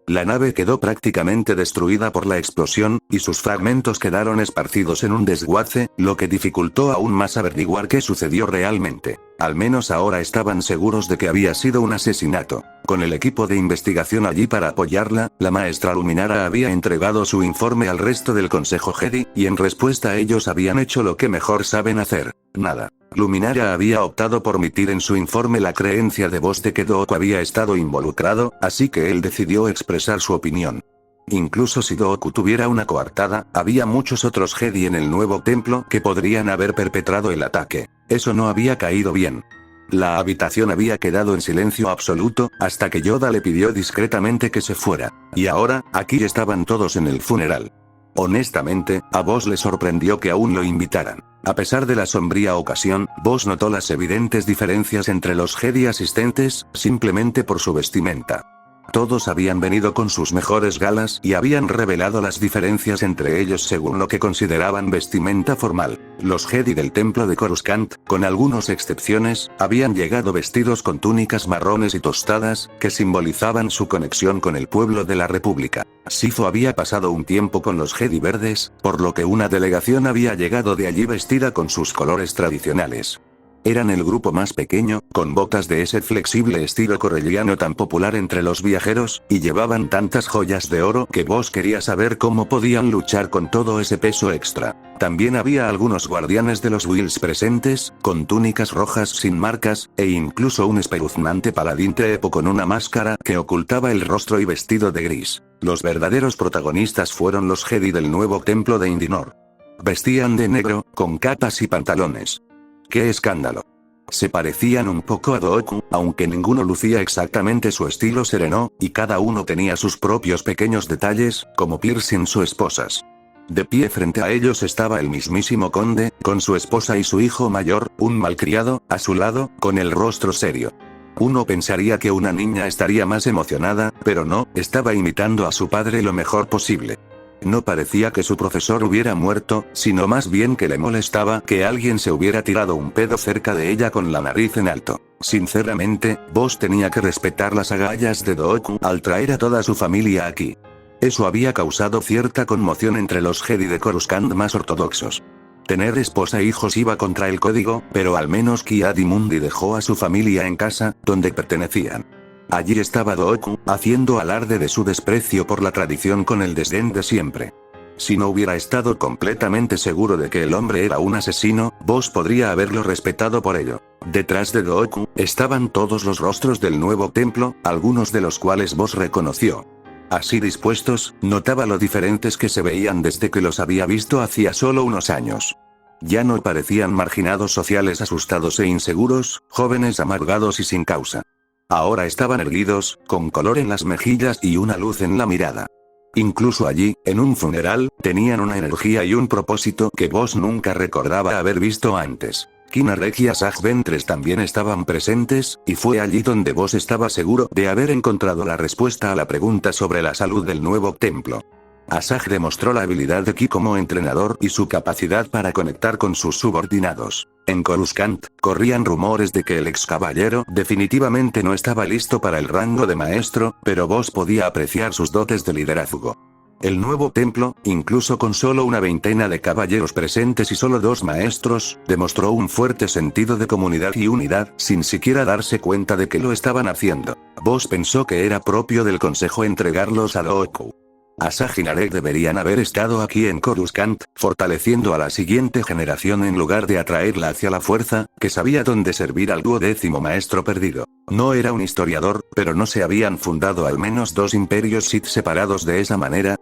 La nave quedó prácticamente destruida por la explosión, y sus fragmentos quedaron esparcidos en un desguace, lo que dificultó aún más averiguar qué sucedió realmente. Al menos ahora estaban seguros de que había sido un asesinato. Con el equipo de investigación allí para apoyarla, la maestra Luminara había entregado su informe al resto del Consejo Jedi, y en respuesta a ellos habían hecho lo que mejor saben hacer: nada. Luminara había optado por omitir en su informe la creencia de Boss de que Dooku había estado involucrado, así que él decidió expresar su opinión. Incluso si Dooku tuviera una coartada, había muchos otros Jedi en el nuevo templo que podrían haber perpetrado el ataque. Eso no había caído bien. La habitación había quedado en silencio absoluto, hasta que Yoda le pidió discretamente que se fuera. Y ahora, aquí estaban todos en el funeral. Honestamente, a Boss le sorprendió que aún lo invitaran. A pesar de la sombría ocasión, Boss notó las evidentes diferencias entre los Jedi asistentes, simplemente por su vestimenta. Todos habían venido con sus mejores galas y habían revelado las diferencias entre ellos según lo que consideraban vestimenta formal. Los Jedi del templo de Coruscant, con algunas excepciones, habían llegado vestidos con túnicas marrones y tostadas, que simbolizaban su conexión con el pueblo de la República. Sifo había pasado un tiempo con los Jedi verdes, por lo que una delegación había llegado de allí vestida con sus colores tradicionales. Eran el grupo más pequeño, con botas de ese flexible estilo corelliano tan popular entre los viajeros, y llevaban tantas joyas de oro que Boss quería saber cómo podían luchar con todo ese peso extra. También había algunos guardianes de los Whills presentes, con túnicas rojas sin marcas, e incluso un espeluznante paladín Teepo con una máscara que ocultaba el rostro y vestido de gris. Los verdaderos protagonistas fueron los Jedi del nuevo templo de Indinor. Vestían de negro, con capas y pantalones. ¡Qué escándalo! Se parecían un poco a Dooku, aunque ninguno lucía exactamente su estilo sereno, y cada uno tenía sus propios pequeños detalles, como piercings o esposas. De pie frente a ellos estaba el mismísimo conde, con su esposa y su hijo mayor, un malcriado, a su lado, con el rostro serio. Uno pensaría que una niña estaría más emocionada, pero no, estaba imitando a su padre lo mejor posible. No parecía que su profesor hubiera muerto, sino más bien que le molestaba que alguien se hubiera tirado un pedo cerca de ella con la nariz en alto. Sinceramente, Boss tenía que respetar las agallas de Dooku al traer a toda su familia aquí. Eso había causado cierta conmoción entre los Jedi de Coruscant más ortodoxos. Tener esposa e hijos iba contra el código, pero al menos Ki-Adi-Mundi dejó a su familia en casa, donde pertenecían. Allí estaba Dooku, haciendo alarde de su desprecio por la tradición con el desdén de siempre. Si no hubiera estado completamente seguro de que el hombre era un asesino, Boss podría haberlo respetado por ello. Detrás de Dooku, estaban todos los rostros del nuevo templo, algunos de los cuales Boss reconoció. Así dispuestos, notaba lo diferentes que se veían desde que los había visto hacía solo unos años. Ya no parecían marginados sociales asustados e inseguros, jóvenes amargados y sin causa. Ahora estaban erguidos, con color en las mejillas y una luz en la mirada. Incluso allí, en un funeral, tenían una energía y un propósito que Boss nunca recordaba haber visto antes. Kina Reg y Asajj Ventress también estaban presentes, y fue allí donde Boss estaba seguro de haber encontrado la respuesta a la pregunta sobre la salud del nuevo templo. Asajj demostró la habilidad de Ki como entrenador y su capacidad para conectar con sus subordinados. En Coruscant, corrían rumores de que el ex caballero definitivamente no estaba listo para el rango de maestro, pero Boss podía apreciar sus dotes de liderazgo. El nuevo templo, incluso con solo una veintena de caballeros presentes y solo 2 maestros, demostró un fuerte sentido de comunidad y unidad, sin siquiera darse cuenta de que lo estaban haciendo. Boss pensó que era propio del consejo entregarlos a Dooku. Asajj y Narek deberían haber estado aquí en Coruscant, fortaleciendo a la siguiente generación en lugar de atraerla hacia la fuerza, que sabía dónde servir al 12º maestro perdido. No era un historiador, pero ¿no se habían fundado al menos 2 imperios Sith separados de esa manera?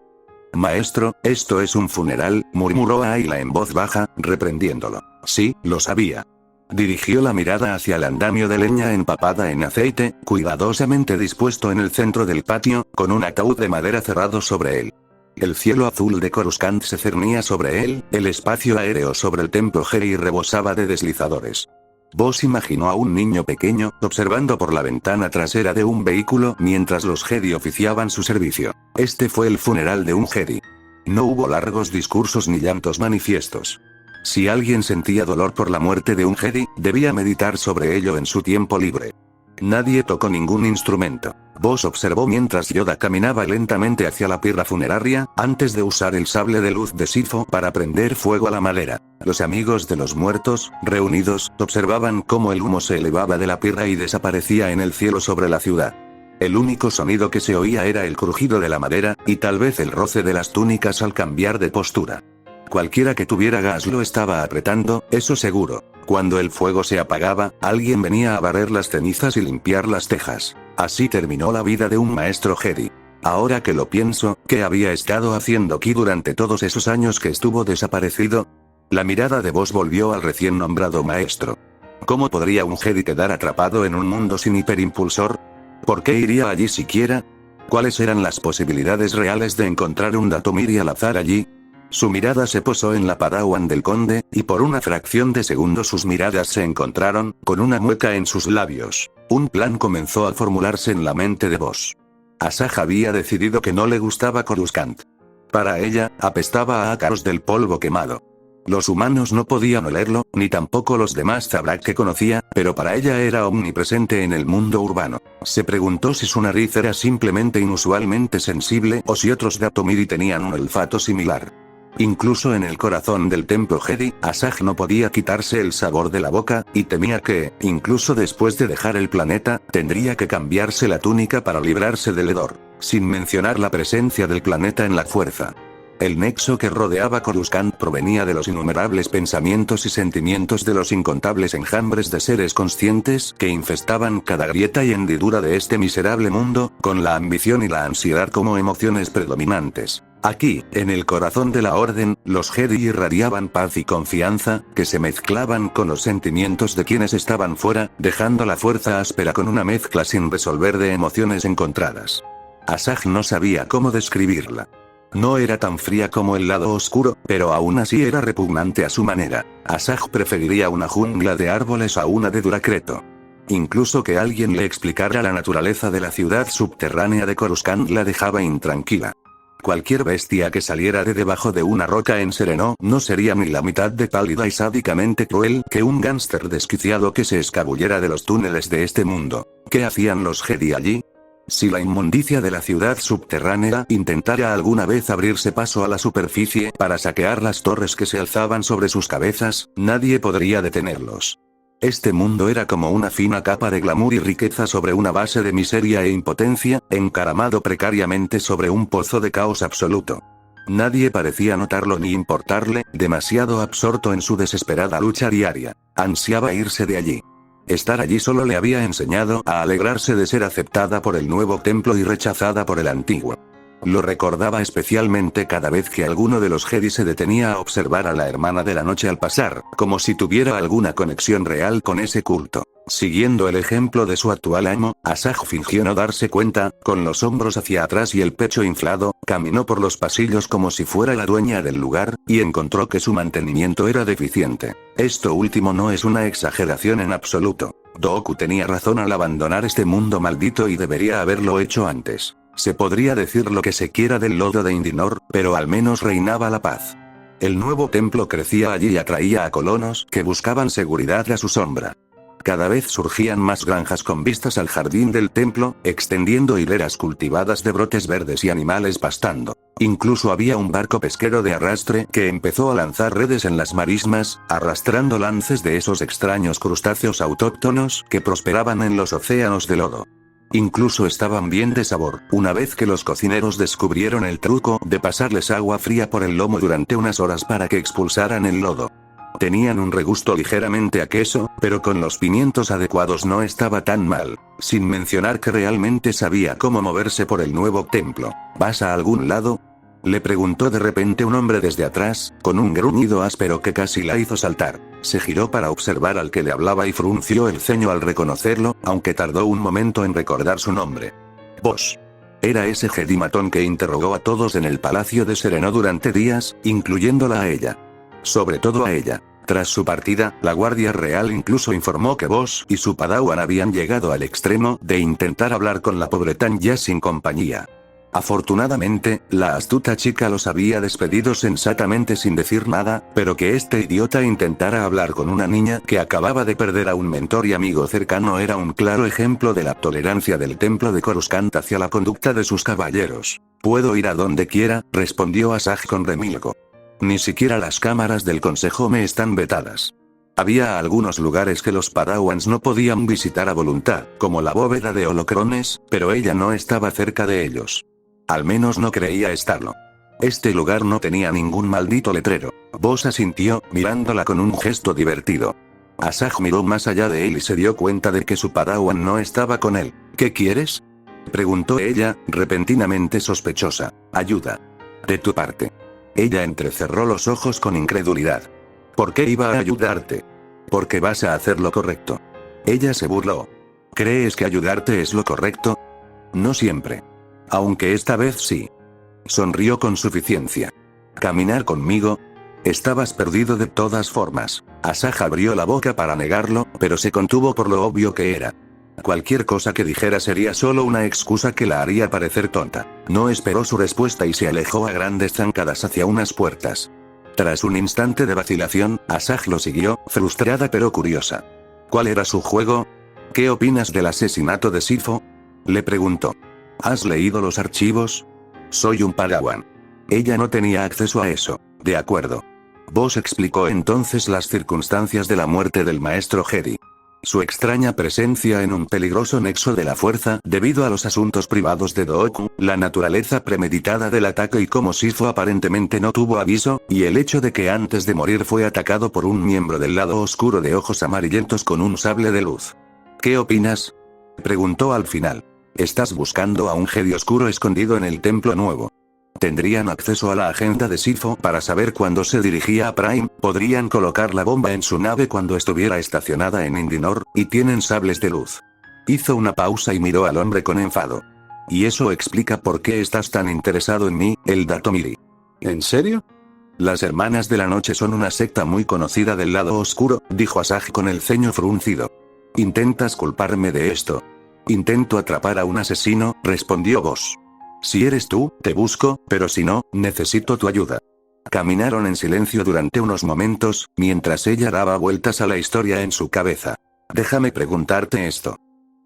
Maestro, esto es un funeral, murmuró Ayla en voz baja, reprendiéndolo. Sí, lo sabía. Dirigió la mirada hacia el andamio de leña empapada en aceite, cuidadosamente dispuesto en el centro del patio, con un ataúd de madera cerrado sobre él. El cielo azul de Coruscant se cernía sobre él, el espacio aéreo sobre el templo Jedi rebosaba de deslizadores. Boss imaginó a un niño pequeño, observando por la ventana trasera de un vehículo mientras los Jedi oficiaban su servicio. Este fue el funeral de un Jedi. No hubo largos discursos ni llantos manifiestos. Si alguien sentía dolor por la muerte de un Jedi, debía meditar sobre ello en su tiempo libre. Nadie tocó ningún instrumento. Boss observó mientras Yoda caminaba lentamente hacia la pira funeraria, antes de usar el sable de luz de Sifo para prender fuego a la madera. Los amigos de los muertos, reunidos, observaban cómo el humo se elevaba de la pira y desaparecía en el cielo sobre la ciudad. El único sonido que se oía era el crujido de la madera, y tal vez el roce de las túnicas al cambiar de postura. Cualquiera que tuviera gas lo estaba apretando, eso seguro. Cuando el fuego se apagaba, alguien venía a barrer las cenizas y limpiar las tejas. Así terminó la vida de un maestro Jedi. Ahora que lo pienso, ¿qué había estado haciendo Ki durante todos esos años que estuvo desaparecido? La mirada de Boss volvió al recién nombrado maestro. ¿Cómo podría un Jedi quedar atrapado en un mundo sin hiperimpulsor? ¿Por qué iría allí siquiera? ¿Cuáles eran las posibilidades reales de encontrar un Datomiri al azar allí? Su mirada se posó en la Padawan del conde, y por una fracción de segundo sus miradas se encontraron, con una mueca en sus labios. Un plan comenzó a formularse en la mente de Boss. Asajj había decidido que no le gustaba Coruscant. Para ella, apestaba a ácaros del polvo quemado. Los humanos no podían olerlo, ni tampoco los demás Zabrak que conocía, pero para ella era omnipresente en el mundo urbano. Se preguntó si su nariz era simplemente inusualmente sensible o si otros Datomiri tenían un olfato similar. Incluso en el corazón del templo Jedi, Asajj no podía quitarse el sabor de la boca, y temía que, incluso después de dejar el planeta, tendría que cambiarse la túnica para librarse del hedor, sin mencionar la presencia del planeta en la fuerza. El nexo que rodeaba Coruscant provenía de los innumerables pensamientos y sentimientos de los incontables enjambres de seres conscientes que infestaban cada grieta y hendidura de este miserable mundo, con la ambición y la ansiedad como emociones predominantes. Aquí, en el corazón de la Orden, los Jedi irradiaban paz y confianza, que se mezclaban con los sentimientos de quienes estaban fuera, dejando la fuerza áspera con una mezcla sin resolver de emociones encontradas. Asajj no sabía cómo describirla. No era tan fría como el lado oscuro, pero aún así era repugnante a su manera. Asajj preferiría una jungla de árboles a una de Duracreto. Incluso que alguien le explicara la naturaleza de la ciudad subterránea de Coruscant la dejaba intranquila. Cualquier bestia que saliera de debajo de una roca en Serenó no sería ni la mitad de pálida y sádicamente cruel que un gánster desquiciado que se escabullera de los túneles de este mundo. ¿Qué hacían los Jedi allí? Si la inmundicia de la ciudad subterránea intentara alguna vez abrirse paso a la superficie para saquear las torres que se alzaban sobre sus cabezas, nadie podría detenerlos. Este mundo era como una fina capa de glamour y riqueza sobre una base de miseria e impotencia, encaramado precariamente sobre un pozo de caos absoluto. Nadie parecía notarlo ni importarle, demasiado absorto en su desesperada lucha diaria. Ansiaba irse de allí. Estar allí solo le había enseñado a alegrarse de ser aceptada por el nuevo templo y rechazada por el antiguo. Lo recordaba especialmente cada vez que alguno de los Jedi se detenía a observar a la hermana de la noche al pasar, como si tuviera alguna conexión real con ese culto. Siguiendo el ejemplo de su actual amo, Asajj fingió no darse cuenta, con los hombros hacia atrás y el pecho inflado, caminó por los pasillos como si fuera la dueña del lugar, y encontró que su mantenimiento era deficiente. Esto último no es una exageración en absoluto. Dooku tenía razón al abandonar este mundo maldito y debería haberlo hecho antes. Se podría decir lo que se quiera del lodo de Indinor, pero al menos reinaba la paz. El nuevo templo crecía allí y atraía a colonos que buscaban seguridad a su sombra. Cada vez surgían más granjas con vistas al jardín del templo, extendiendo hileras cultivadas de brotes verdes y animales pastando. Incluso había un barco pesquero de arrastre que empezó a lanzar redes en las marismas, arrastrando lances de esos extraños crustáceos autóctonos que prosperaban en los océanos de lodo. Incluso estaban bien de sabor, una vez que los cocineros descubrieron el truco de pasarles agua fría por el lomo durante unas horas para que expulsaran el lodo. Tenían un regusto ligeramente a queso, pero con los pimientos adecuados no estaba tan mal, sin mencionar que realmente sabía cómo moverse por el nuevo templo. ¿Vas a algún lado?, le preguntó de repente un hombre desde atrás, con un gruñido áspero que casi la hizo saltar. Se giró para observar al que le hablaba y frunció el ceño al reconocerlo, aunque tardó un momento en recordar su nombre. Boss. Era ese Jedi matón que interrogó a todos en el palacio de Serenó durante días, incluyéndola a ella. Sobre todo a ella. Tras su partida, la Guardia Real incluso informó que Boss y su Padawan habían llegado al extremo de intentar hablar con la pobre Tanya sin compañía. Afortunadamente, la astuta chica los había despedido sensatamente sin decir nada, pero que este idiota intentara hablar con una niña que acababa de perder a un mentor y amigo cercano era un claro ejemplo de la tolerancia del templo de Coruscant hacia la conducta de sus caballeros. Puedo ir a donde quiera, respondió Asajj con remilgo. Ni siquiera las cámaras del consejo me están vetadas. Había algunos lugares que los Padawans no podían visitar a voluntad, como la bóveda de Holocrones, pero ella no estaba cerca de ellos. Al menos no creía estarlo. Este lugar no tenía ningún maldito letrero. Vos asintió, mirándola con un gesto divertido. Asajj miró más allá de él y se dio cuenta de que su Padawan no estaba con él. ¿Qué quieres?, preguntó ella, repentinamente sospechosa. Ayuda. De tu parte. Ella entrecerró los ojos con incredulidad. ¿Por qué iba a ayudarte? Porque vas a hacer lo correcto. Ella se burló. ¿Crees que ayudarte es lo correcto? No siempre. Aunque esta vez sí. Sonrió con suficiencia. ¿Caminar conmigo? Estabas perdido de todas formas. Asajj abrió la boca para negarlo, pero se contuvo por lo obvio que era. Cualquier cosa que dijera sería solo una excusa que la haría parecer tonta. No esperó su respuesta y se alejó a grandes zancadas hacia unas puertas. Tras un instante de vacilación, Asajj lo siguió, frustrada pero curiosa. ¿Cuál era su juego? ¿Qué opinas del asesinato de Sifo?, le preguntó. ¿Has leído los archivos? Soy un Padawan. Ella no tenía acceso a eso. De acuerdo. Vos explicó entonces las circunstancias de la muerte del maestro Jedi. Su extraña presencia en un peligroso nexo de la fuerza debido a los asuntos privados de Dooku, la naturaleza premeditada del ataque y cómo Sifo aparentemente no tuvo aviso, y el hecho de que antes de morir fue atacado por un miembro del lado oscuro de ojos amarillentos con un sable de luz. ¿Qué opinas?, preguntó al final. Estás buscando a un Jedi oscuro escondido en el templo nuevo. Tendrían acceso a la agenda de Sifo para saber cuándo se dirigía a Prime, podrían colocar la bomba en su nave cuando estuviera estacionada en Indinor, y tienen sables de luz. Hizo una pausa y miró al hombre con enfado. Y eso explica por qué estás tan interesado en mí, el Datomiri. ¿En serio? Las Hermanas de la Noche son una secta muy conocida del lado oscuro, dijo Asajj con el ceño fruncido. ¿Intentas culparme de esto? Intento atrapar a un asesino, respondió Vos. Si eres tú, te busco, pero si no, necesito tu ayuda. Caminaron en silencio durante unos momentos, mientras ella daba vueltas a la historia en su cabeza. Déjame preguntarte esto.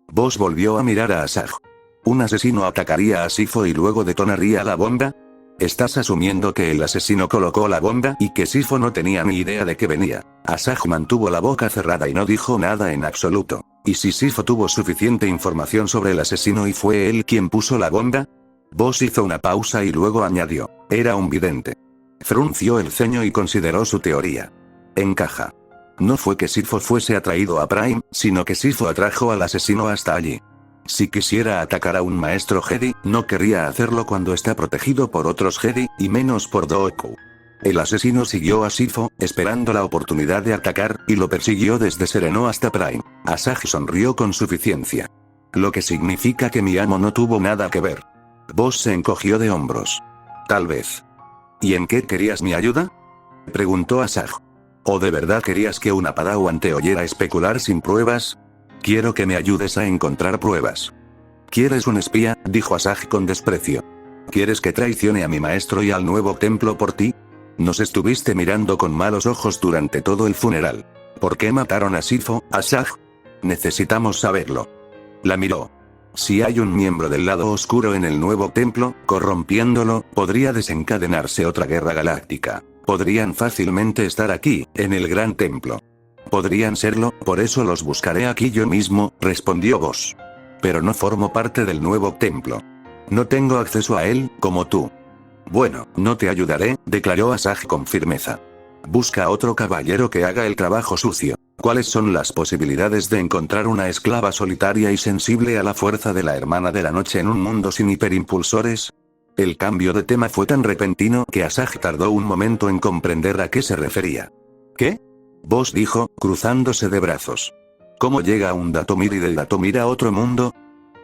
Vos volvió a mirar a Asajj. ¿Un asesino atacaría a Sifo y luego detonaría la bomba? ¿Estás asumiendo que el asesino colocó la bomba y que Sifo no tenía ni idea de que venía? Asajj mantuvo la boca cerrada y no dijo nada en absoluto. ¿Y si Sifo tuvo suficiente información sobre el asesino y fue él quien puso la bomba? Vos hizo una pausa y luego añadió. Era un vidente. Frunció el ceño y consideró su teoría. Encaja. No fue que Sifo fuese atraído a Prime, sino que Sifo atrajo al asesino hasta allí. Si quisiera atacar a un maestro Jedi, no querría hacerlo cuando está protegido por otros Jedi, y menos por Dooku. El asesino siguió a Sifo, esperando la oportunidad de atacar, y lo persiguió desde Sereno hasta Prime. Asajj sonrió con suficiencia. Lo que significa que mi amo no tuvo nada que ver. Vos se encogió de hombros. Tal vez. ¿Y en qué querías mi ayuda?, preguntó Asajj. ¿O de verdad querías que una Padawan te oyera especular sin pruebas? Quiero que me ayudes a encontrar pruebas. ¿Quieres un espía?, dijo Asajj con desprecio. ¿Quieres que traicione a mi maestro y al nuevo templo por ti? Nos estuviste mirando con malos ojos durante todo el funeral. ¿Por qué mataron a Sifo, Asajj? Necesitamos saberlo. La miró. Si hay un miembro del lado oscuro en el nuevo templo, corrompiéndolo, podría desencadenarse otra guerra galáctica. Podrían fácilmente estar aquí, en el gran templo. Podrían serlo, por eso los buscaré aquí yo mismo, respondió Vos. Pero no formo parte del nuevo templo. No tengo acceso a él, como tú. Bueno, no te ayudaré, declaró Asajj con firmeza. Busca a otro caballero que haga el trabajo sucio. ¿Cuáles son las posibilidades de encontrar una esclava solitaria y sensible a la fuerza de la Hermana de la Noche en un mundo sin hiperimpulsores? El cambio de tema fue tan repentino que Asajj tardó un momento en comprender a qué se refería. ¿Qué? Vos dijo, cruzándose de brazos. ¿Cómo llega un Datomir y del Datomir a otro mundo?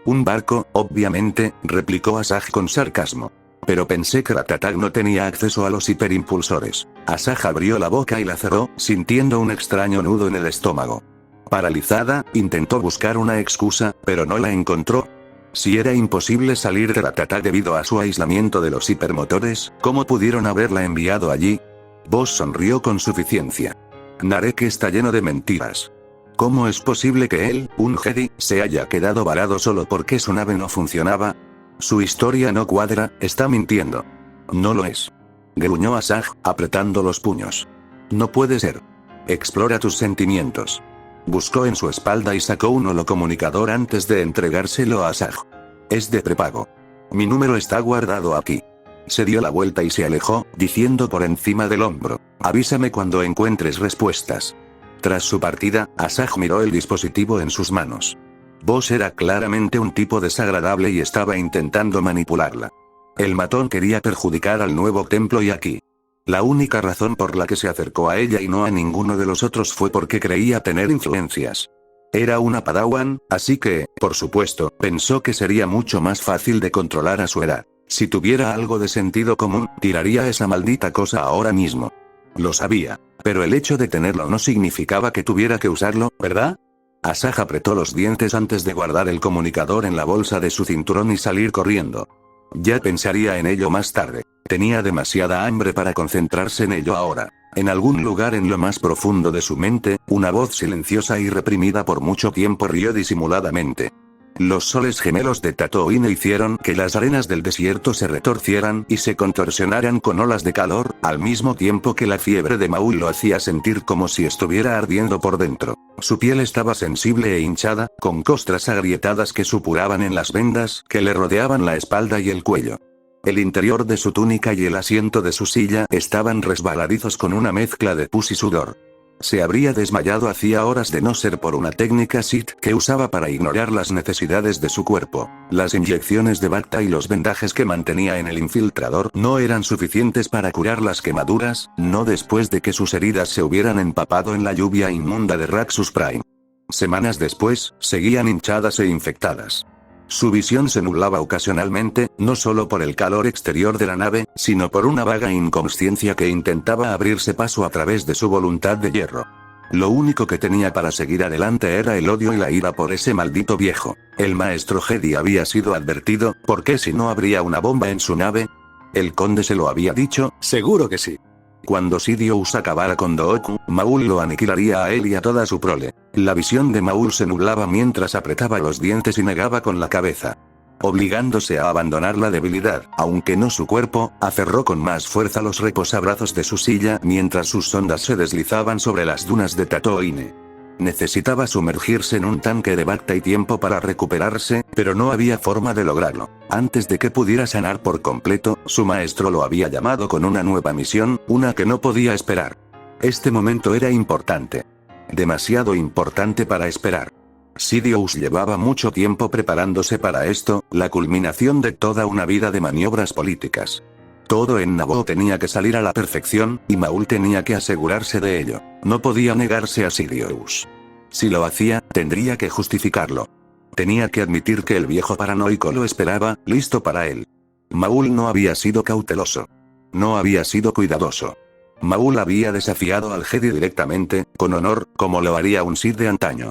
Un barco, obviamente, replicó Asajj con sarcasmo. Pero pensé que Ratatag no tenía acceso a los hiperimpulsores. Asajj abrió la boca y la cerró, sintiendo un extraño nudo en el estómago. Paralizada, intentó buscar una excusa, pero no la encontró. Si era imposible salir de Rattata debido a su aislamiento de los hipermotores, ¿cómo pudieron haberla enviado allí? Boss sonrió con suficiencia. Narek está lleno de mentiras. ¿Cómo es posible que él, un Jedi, se haya quedado varado solo porque su nave no funcionaba? Su historia no cuadra, está mintiendo. No lo es. Gruñó Asajj, apretando los puños. No puede ser. Explora tus sentimientos. Buscó en su espalda y sacó un holocomunicador antes de entregárselo a Asajj. Es de prepago. Mi número está guardado aquí. Se dio la vuelta y se alejó, diciendo por encima del hombro: avísame cuando encuentres respuestas. Tras su partida, Asajj miró el dispositivo en sus manos. Boss era claramente un tipo desagradable y estaba intentando manipularla. El matón quería perjudicar al nuevo templo y aquí. La única razón por la que se acercó a ella y no a ninguno de los otros fue porque creía tener influencias. Era una Padawan, así que, por supuesto, pensó que sería mucho más fácil de controlar a su edad. Si tuviera algo de sentido común, tiraría esa maldita cosa ahora mismo. Lo sabía, pero el hecho de tenerlo no significaba que tuviera que usarlo, ¿verdad? Asajj apretó los dientes antes de guardar el comunicador en la bolsa de su cinturón y salir corriendo. Ya pensaría en ello más tarde. Tenía demasiada hambre para concentrarse en ello ahora. En algún lugar en lo más profundo de su mente, una voz silenciosa y reprimida por mucho tiempo rió disimuladamente. Los soles gemelos de Tatooine hicieron que las arenas del desierto se retorcieran y se contorsionaran con olas de calor, al mismo tiempo que la fiebre de Maul lo hacía sentir como si estuviera ardiendo por dentro. Su piel estaba sensible e hinchada, con costras agrietadas que supuraban en las vendas que le rodeaban la espalda y el cuello. El interior de su túnica y el asiento de su silla estaban resbaladizos con una mezcla de pus y sudor. Se habría desmayado hacía horas de no ser por una técnica Sith que usaba para ignorar las necesidades de su cuerpo. Las inyecciones de Bacta y los vendajes que mantenía en el infiltrador no eran suficientes para curar las quemaduras, no después de que sus heridas se hubieran empapado en la lluvia inmunda de Raxus Prime. Semanas después, seguían hinchadas e infectadas. Su visión se nublaba ocasionalmente, no solo por el calor exterior de la nave, sino por una vaga inconsciencia que intentaba abrirse paso a través de su voluntad de hierro. Lo único que tenía para seguir adelante era el odio y la ira por ese maldito viejo. El maestro Jedi había sido advertido, ¿por qué si no habría una bomba en su nave? El conde se lo había dicho, seguro que sí. Cuando Sidious acabara con Dooku, Maul lo aniquilaría a él y a toda su prole. La visión de Maul se nublaba mientras apretaba los dientes y negaba con la cabeza. Obligándose a abandonar la debilidad, aunque no su cuerpo, aferró con más fuerza los reposabrazos de su silla mientras sus sondas se deslizaban sobre las dunas de Tatooine. Necesitaba sumergirse en un tanque de Bacta y tiempo para recuperarse, pero no había forma de lograrlo. Antes de que pudiera sanar por completo, su maestro lo había llamado con una nueva misión, una que no podía esperar. Este momento era importante. Demasiado importante para esperar. Sidious llevaba mucho tiempo preparándose para esto, la culminación de toda una vida de maniobras políticas. Todo en Naboo tenía que salir a la perfección, y Maul tenía que asegurarse de ello. No podía negarse a Sidious. Si lo hacía, tendría que justificarlo. Tenía que admitir que el viejo paranoico lo esperaba, listo para él. Maul no había sido cauteloso. No había sido cuidadoso. Maul había desafiado al Jedi directamente, con honor, como lo haría un Sith de antaño.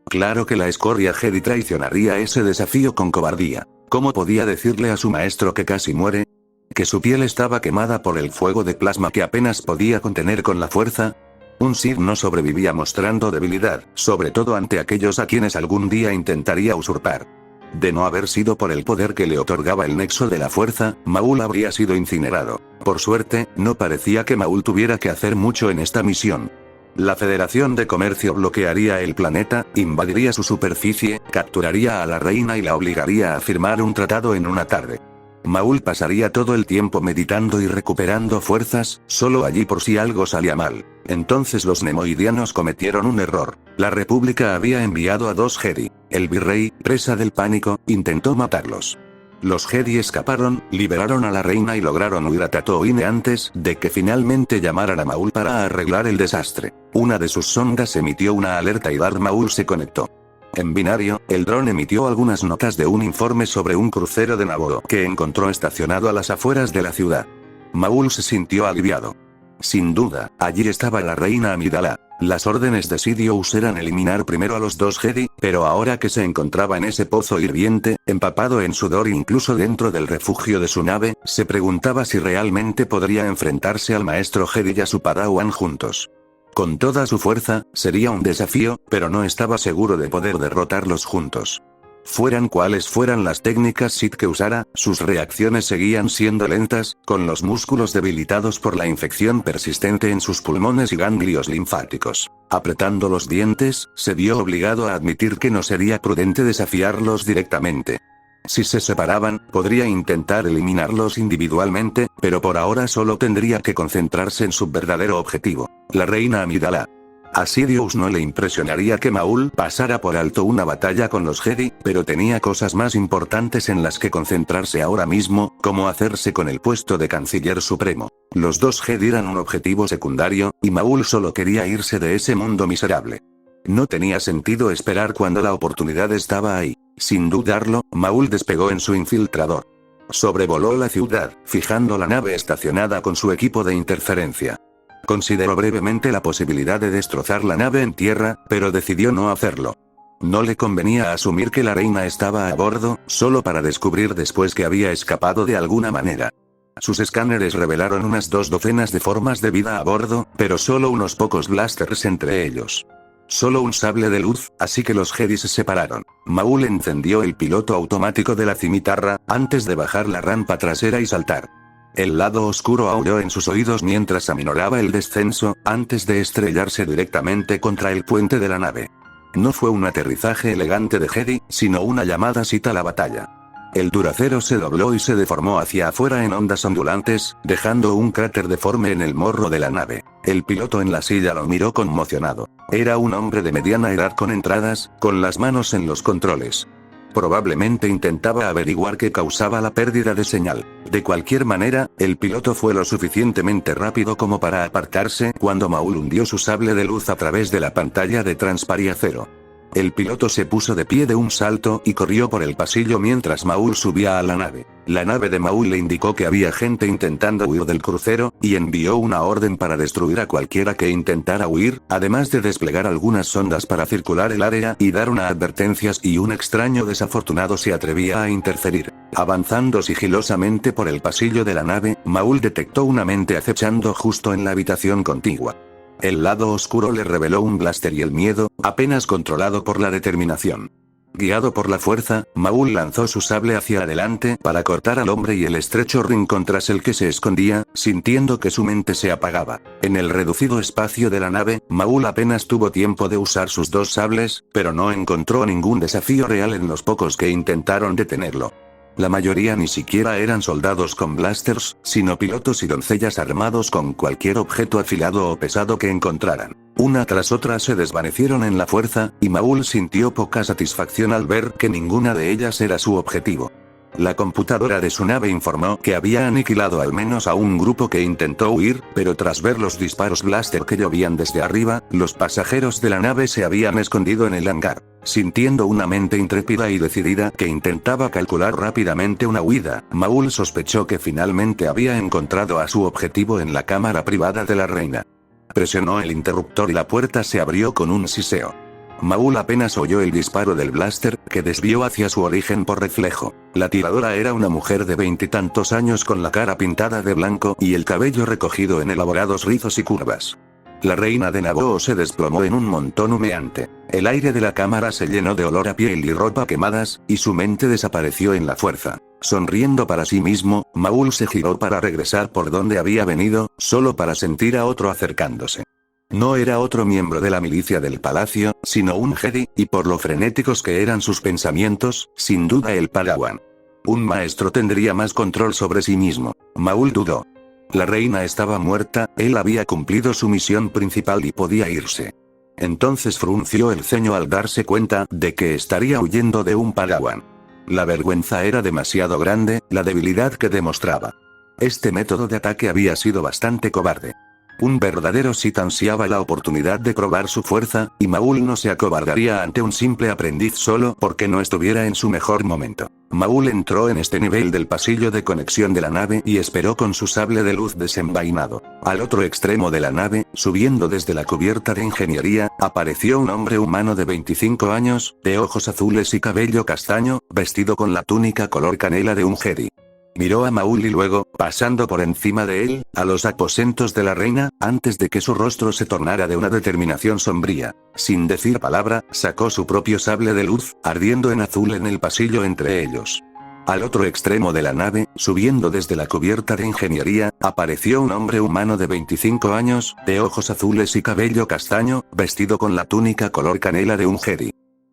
Claro que la escoria Jedi traicionaría ese desafío con cobardía. ¿Cómo podía decirle a su maestro que casi muere? ¿Que su piel estaba quemada por el fuego de plasma que apenas podía contener con la fuerza? Un Sith no sobrevivía mostrando debilidad, sobre todo ante aquellos a quienes algún día intentaría usurpar. De no haber sido por el poder que le otorgaba el nexo de la fuerza, Maul habría sido incinerado. Por suerte, no parecía que Maul tuviera que hacer mucho en esta misión. La Federación de Comercio bloquearía el planeta, invadiría su superficie, capturaría a la reina y la obligaría a firmar un tratado en una tarde. Maul pasaría todo el tiempo meditando y recuperando fuerzas, solo allí por si algo salía mal. Entonces los nemoidianos cometieron un error. La República había enviado a 2 Jedi. El virrey, presa del pánico, intentó matarlos. Los Jedi escaparon, liberaron a la reina y lograron huir a Tatooine antes de que finalmente llamaran a Maul para arreglar el desastre. Una de sus sondas emitió una alerta y Darth Maul se conectó. En binario, el dron emitió algunas notas de un informe sobre un crucero de Naboo que encontró estacionado a las afueras de la ciudad. Maul se sintió aliviado. Sin duda, allí estaba la reina Amidala. Las órdenes de Sidious eran eliminar primero a los 2 Jedi, Pero ahora que se encontraba en ese pozo hirviente, empapado en sudor e incluso dentro del refugio de su nave, se preguntaba si realmente podría enfrentarse al maestro Jedi y a su Padawan juntos. Con toda su fuerza, sería un desafío, pero no estaba seguro de poder derrotarlos juntos. Fueran cuales fueran las técnicas Sith que usara, sus reacciones seguían siendo lentas, con los músculos debilitados por la infección persistente en sus pulmones y ganglios linfáticos. Apretando los dientes, se vio obligado a admitir que no sería prudente desafiarlos directamente. Si se separaban, podría intentar eliminarlos individualmente, pero por ahora solo tendría que concentrarse en su verdadero objetivo, la reina Amidala. A Sidious no le impresionaría que Maul pasara por alto una batalla con los Jedi, pero tenía cosas más importantes en las que concentrarse ahora mismo, como hacerse con el puesto de Canciller Supremo. Los dos Jedi eran un objetivo secundario, y Maul solo quería irse de ese mundo miserable. No tenía sentido esperar cuando la oportunidad estaba ahí. Sin dudarlo, Maul despegó en su infiltrador. Sobrevoló la ciudad, fijando la nave estacionada con su equipo de interferencia. Consideró brevemente la posibilidad de destrozar la nave en tierra, pero decidió no hacerlo. No le convenía asumir que la reina estaba a bordo, solo para descubrir después que había escapado de alguna manera. Sus escáneres revelaron unas 2 docenas de formas de vida a bordo, pero solo unos pocos blasters entre ellos. Solo un sable de luz, así que los Jedi se separaron. Maul encendió el piloto automático de la cimitarra, antes de bajar la rampa trasera y saltar. El lado oscuro aulló en sus oídos mientras aminoraba el descenso, antes de estrellarse directamente contra el puente de la nave. No fue un aterrizaje elegante de Jedi, sino una llamada cita a la batalla. El Duracero se dobló y se deformó hacia afuera en ondas ondulantes, dejando un cráter deforme en el morro de la nave. El piloto en la silla lo miró conmocionado. Era un hombre de mediana edad con entradas, con las manos en los controles. Probablemente intentaba averiguar qué causaba la pérdida de señal. De cualquier manera, el piloto fue lo suficientemente rápido como para apartarse cuando Maul hundió su sable de luz a través de la pantalla de transpariacero. El piloto se puso de pie de un salto y corrió por el pasillo mientras Maul subía a la nave. La nave de Maul le indicó que había gente intentando huir del crucero, y envió una orden para destruir a cualquiera que intentara huir, además de desplegar algunas sondas para circular el área y dar una advertencia si un extraño desafortunado se atrevía a interferir. Avanzando sigilosamente por el pasillo de la nave, Maul detectó una mente acechando justo en la habitación contigua. El lado oscuro le reveló un blaster y el miedo, apenas controlado por la determinación. Guiado por la fuerza, Maul lanzó su sable hacia adelante para cortar al hombre y el estrecho rincón tras el que se escondía, sintiendo que su mente se apagaba. En el reducido espacio de la nave, Maul apenas tuvo tiempo de usar sus 2 sables, pero no encontró ningún desafío real en los pocos que intentaron detenerlo. La mayoría ni siquiera eran soldados con blasters, sino pilotos y doncellas armados con cualquier objeto afilado o pesado que encontraran. Una tras otra se desvanecieron en la fuerza, y Maul sintió poca satisfacción al ver que ninguna de ellas era su objetivo. La computadora de su nave informó que había aniquilado al menos a un grupo que intentó huir, pero tras ver los disparos blaster que llovían desde arriba, los pasajeros de la nave se habían escondido en el hangar. Sintiendo una mente intrépida y decidida que intentaba calcular rápidamente una huida, Maul sospechó que finalmente había encontrado a su objetivo en la cámara privada de la reina. Presionó el interruptor y la puerta se abrió con un siseo. Maul apenas oyó el disparo del blaster, que desvió hacia su origen por reflejo. La tiradora era una mujer de 20 y tantos años con la cara pintada de blanco y el cabello recogido en elaborados rizos y curvas. La reina de Naboo se desplomó en un montón humeante. El aire de la cámara se llenó de olor a piel y ropa quemadas, y su mente desapareció en la fuerza. Sonriendo para sí mismo, Maul se giró para regresar por donde había venido, solo para sentir a otro acercándose. No era otro miembro de la milicia del palacio, sino un Jedi, y por lo frenéticos que eran sus pensamientos, sin duda el Padawan. Un maestro tendría más control sobre sí mismo. Maul dudó. La reina estaba muerta, él había cumplido su misión principal y podía irse. Entonces frunció el ceño al darse cuenta de que estaría huyendo de un Padawan. La vergüenza era demasiado grande, la debilidad que demostraba. Este método de ataque había sido bastante cobarde. Un verdadero Sith ansiaba la oportunidad de probar su fuerza, y Maul no se acobardaría ante un simple aprendiz solo porque no estuviera en su mejor momento. Maul entró en este nivel del pasillo de conexión de la nave y esperó con su sable de luz desenvainado. Al otro extremo de la nave, subiendo desde la cubierta de ingeniería, apareció un hombre humano de 25 años, de ojos azules y cabello castaño, vestido con la túnica color canela de un Jedi. Miró a Maul y luego, pasando por encima de él, a los aposentos de la reina, antes de que su rostro se tornara de una determinación sombría. Sin decir palabra, sacó su propio sable de luz, ardiendo en azul en el pasillo entre ellos. Al otro extremo de la nave, subiendo desde la cubierta de ingeniería, apareció un hombre humano de 25 años, de ojos azules y cabello castaño, vestido con la túnica color canela de un Jedi.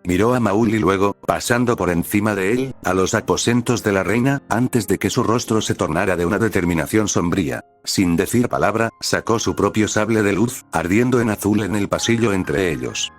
Miró a Maul y luego, pasando por encima de él, a los aposentos de la reina, antes de que su rostro se tornara de una determinación sombría. Sin decir palabra, sacó su propio sable de luz, ardiendo en azul en el pasillo entre ellos.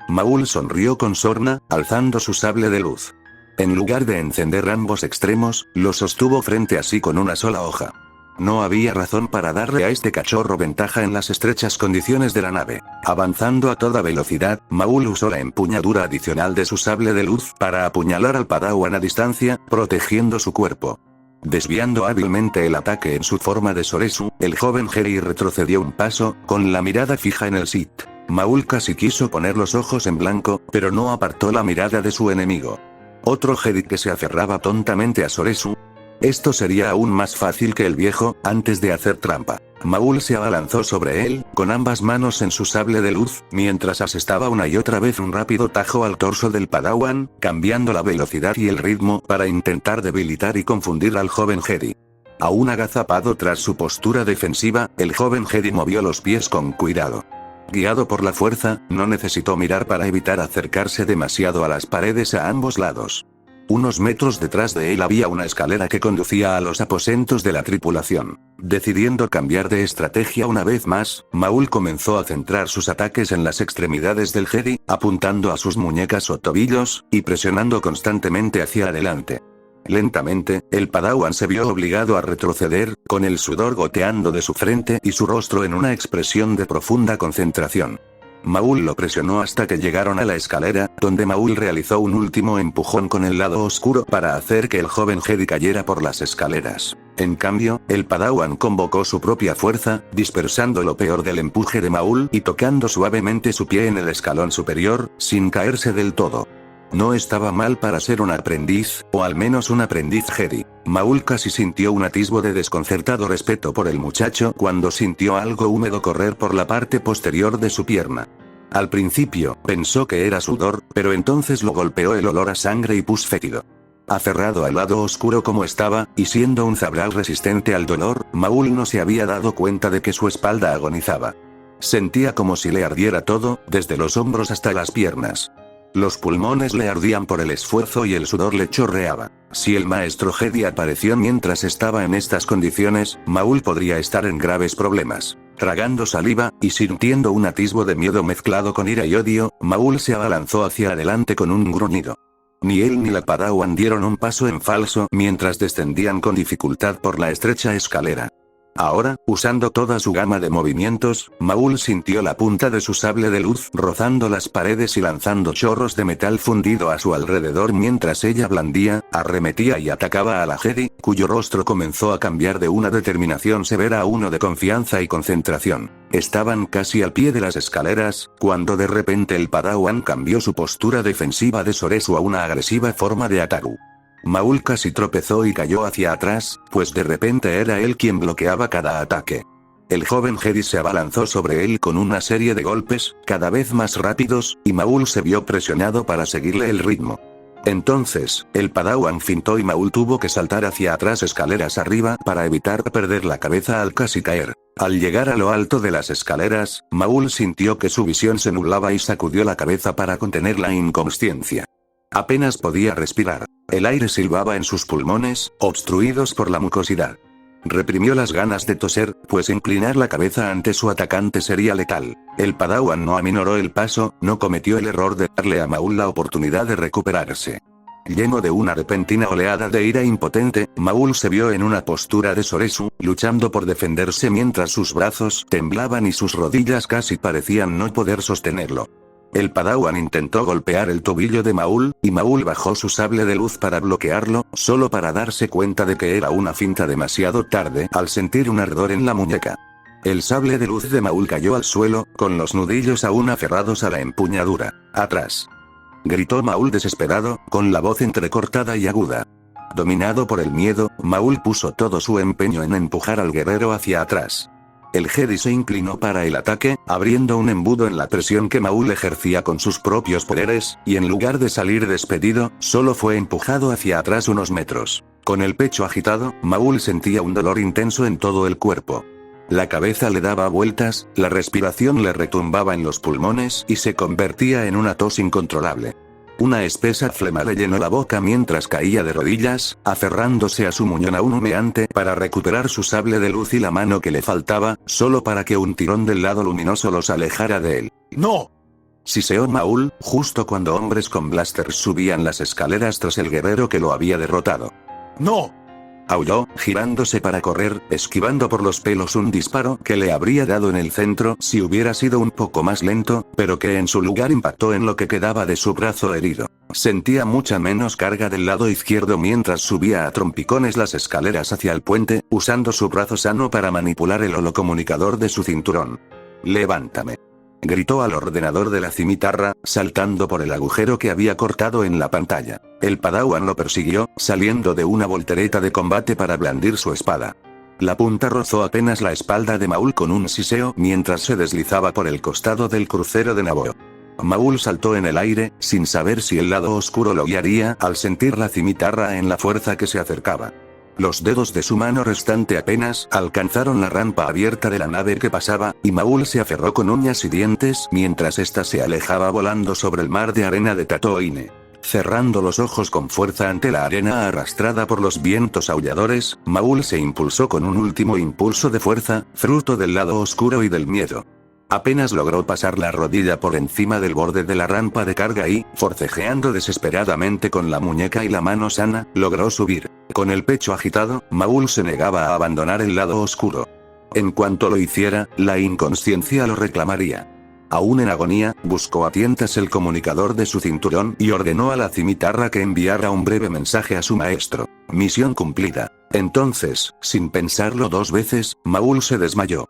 Maul sonrió con sorna, alzando su sable de luz. En lugar de encender ambos extremos, lo sostuvo frente a sí con una sola hoja. No había razón para darle a este cachorro ventaja en las estrechas condiciones de la nave. Avanzando a toda velocidad, Maul usó la empuñadura adicional de su sable de luz para apuñalar al Padawan a distancia, protegiendo su cuerpo. Desviando hábilmente el ataque en su forma de Soresu, el joven Jedi retrocedió un paso, con la mirada fija en el Sith. Maul casi quiso poner los ojos en blanco, pero no apartó la mirada de su enemigo. Otro Jedi que se aferraba tontamente a Soresu. Esto sería aún más fácil que el viejo, antes de hacer trampa. Maul se abalanzó sobre él, con ambas manos en su sable de luz, mientras asestaba una y otra vez un rápido tajo al torso del Padawan, cambiando la velocidad y el ritmo para intentar debilitar y confundir al joven Jedi. Aún agazapado tras su postura defensiva, el joven Jedi movió los pies con cuidado. Guiado por la fuerza, no necesitó mirar para evitar acercarse demasiado a las paredes a ambos lados. Unos metros detrás de él había una escalera que conducía a los aposentos de la tripulación. Decidiendo cambiar de estrategia una vez más, Maul comenzó a centrar sus ataques en las extremidades del Jedi, apuntando a sus muñecas o tobillos, y presionando constantemente hacia adelante. Lentamente, el Padawan se vio obligado a retroceder, con el sudor goteando de su frente y su rostro en una expresión de profunda concentración. Maul lo presionó hasta que llegaron a la escalera, donde Maul realizó un último empujón con el lado oscuro para hacer que el joven Jedi cayera por las escaleras. En cambio, el Padawan convocó su propia fuerza, dispersando lo peor del empuje de Maul y tocando suavemente su pie en el escalón superior, sin caerse del todo. No estaba mal para ser un aprendiz, o al menos un aprendiz Jedi. Maul casi sintió un atisbo de desconcertado respeto por el muchacho cuando sintió algo húmedo correr por la parte posterior de su pierna. Al principio, pensó que era sudor, pero entonces lo golpeó el olor a sangre y pus fétido. Aferrado al lado oscuro como estaba, y siendo un Zabral resistente al dolor, Maul no se había dado cuenta de que su espalda agonizaba. Sentía como si le ardiera todo, desde los hombros hasta las piernas. Los pulmones le ardían por el esfuerzo y el sudor le chorreaba. Si el maestro Jedi apareció mientras estaba en estas condiciones, Maul podría estar en graves problemas. Tragando saliva, y sintiendo un atisbo de miedo mezclado con ira y odio, Maul se abalanzó hacia adelante con un gruñido. Ni él ni la Padawan dieron un paso en falso mientras descendían con dificultad por la estrecha escalera. Ahora, usando toda su gama de movimientos, Maul sintió la punta de su sable de luz rozando las paredes y lanzando chorros de metal fundido a su alrededor mientras ella blandía, arremetía y atacaba a la Jedi, cuyo rostro comenzó a cambiar de una determinación severa a uno de confianza y concentración. Estaban casi al pie de las escaleras, cuando de repente el Padawan cambió su postura defensiva de Soresu a una agresiva forma de Ataru. Maul casi tropezó y cayó hacia atrás, pues de repente era él quien bloqueaba cada ataque. El joven Jedi se abalanzó sobre él con una serie de golpes, cada vez más rápidos, y Maul se vio presionado para seguirle el ritmo. Entonces, el Padawan fintó y Maul tuvo que saltar hacia atrás escaleras arriba para evitar perder la cabeza al casi caer. Al llegar a lo alto de las escaleras, Maul sintió que su visión se nublaba y sacudió la cabeza para contener la inconsciencia. Apenas podía respirar. El aire silbaba en sus pulmones, obstruidos por la mucosidad. Reprimió las ganas de toser, pues inclinar la cabeza ante su atacante sería letal. El Padawan no aminoró el paso, no cometió el error de darle a Maul la oportunidad de recuperarse. Lleno de una repentina oleada de ira impotente, Maul se vio en una postura de Soresu, luchando por defenderse mientras sus brazos temblaban y sus rodillas casi parecían no poder sostenerlo. El Padawan intentó golpear el tobillo de Maul, y Maul bajó su sable de luz para bloquearlo, solo para darse cuenta de que era una finta demasiado tarde al sentir un ardor en la muñeca. El sable de luz de Maul cayó al suelo, con los nudillos aún aferrados a la empuñadura. ¡Atrás!, gritó Maul desesperado, con la voz entrecortada y aguda. Dominado por el miedo, Maul puso todo su empeño en empujar al guerrero hacia atrás. El Jedi se inclinó para el ataque, abriendo un embudo en la presión que Maul ejercía con sus propios poderes, y en lugar de salir despedido, solo fue empujado hacia atrás unos metros. Con el pecho agitado, Maul sentía un dolor intenso en todo el cuerpo. La cabeza le daba vueltas, la respiración le retumbaba en los pulmones y se convertía en una tos incontrolable. Una espesa flema le llenó la boca mientras caía de rodillas, aferrándose a su muñón aún humeante para recuperar su sable de luz y la mano que le faltaba, solo para que un tirón del lado luminoso los alejara de él. ¡No!, siseó Maul, justo cuando hombres con blasters subían las escaleras tras el guerrero que lo había derrotado. ¡No!, aulló, girándose para correr, esquivando por los pelos un disparo que le habría dado en el centro si hubiera sido un poco más lento, pero que en su lugar impactó en lo que quedaba de su brazo herido. Sentía mucha menos carga del lado izquierdo mientras subía a trompicones las escaleras hacia el puente, usando su brazo sano para manipular el holocomunicador de su cinturón. «Levántame», gritó al ordenador de la cimitarra, saltando por el agujero que había cortado en la pantalla. El Padawan lo persiguió, saliendo de una voltereta de combate para blandir su espada. La punta rozó apenas la espalda de Maul con un siseo mientras se deslizaba por el costado del crucero de Naboo. Maul saltó en el aire, sin saber si el lado oscuro lo guiaría al sentir la cimitarra en la fuerza que se acercaba. Los dedos de su mano restante apenas alcanzaron la rampa abierta de la nave que pasaba, y Maul se aferró con uñas y dientes mientras ésta se alejaba volando sobre el mar de arena de Tatooine. Cerrando los ojos con fuerza ante la arena arrastrada por los vientos aulladores, Maul se impulsó con un último impulso de fuerza, fruto del lado oscuro y del miedo. Apenas logró pasar la rodilla por encima del borde de la rampa de carga y, forcejeando desesperadamente con la muñeca y la mano sana, logró subir. Con el pecho agitado, Maul se negaba a abandonar el lado oscuro. En cuanto lo hiciera, la inconsciencia lo reclamaría. Aún en agonía, buscó a tientas el comunicador de su cinturón y ordenó a la cimitarra que enviara un breve mensaje a su maestro. Misión cumplida. Entonces, sin pensarlo dos veces, Maul se desmayó.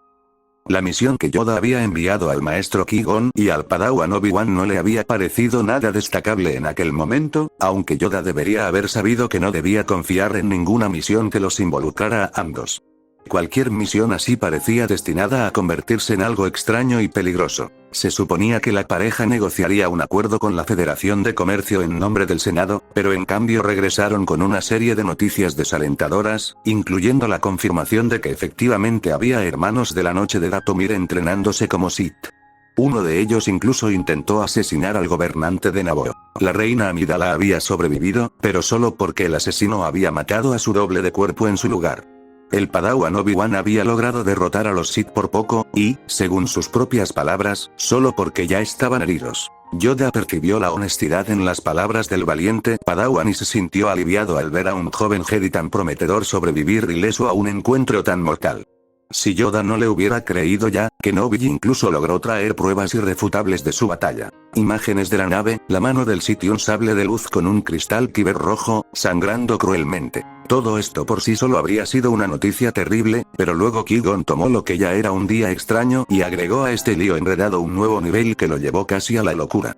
La misión que Yoda había enviado al maestro Qui-Gon y al Padawan Obi-Wan no le había parecido nada destacable en aquel momento, aunque Yoda debería haber sabido que no debía confiar en ninguna misión que los involucrara a ambos. Cualquier misión así parecía destinada a convertirse en algo extraño y peligroso. Se suponía que la pareja negociaría un acuerdo con la Federación de Comercio en nombre del Senado, pero en cambio regresaron con una serie de noticias desalentadoras, incluyendo la confirmación de que efectivamente había hermanos de la Noche de Dathomir entrenándose como Sith. Uno de ellos incluso intentó asesinar al gobernante de Naboo. La reina Amidala había sobrevivido, pero solo porque el asesino había matado a su doble de cuerpo en su lugar. El Padawan Obi-Wan había logrado derrotar a los Sith por poco, y, según sus propias palabras, solo porque ya estaban heridos. Yoda percibió la honestidad en las palabras del valiente Padawan y se sintió aliviado al ver a un joven Jedi tan prometedor sobrevivir ileso a un encuentro tan mortal. Si Yoda no le hubiera creído ya, Kenobi incluso logró traer pruebas irrefutables de su batalla. Imágenes de la nave, la mano del Sith y un sable de luz con un cristal kyber rojo, sangrando cruelmente. Todo esto por sí solo habría sido una noticia terrible, pero luego Qui-Gon tomó lo que ya era un día extraño y agregó a este lío enredado un nuevo nivel que lo llevó casi a la locura.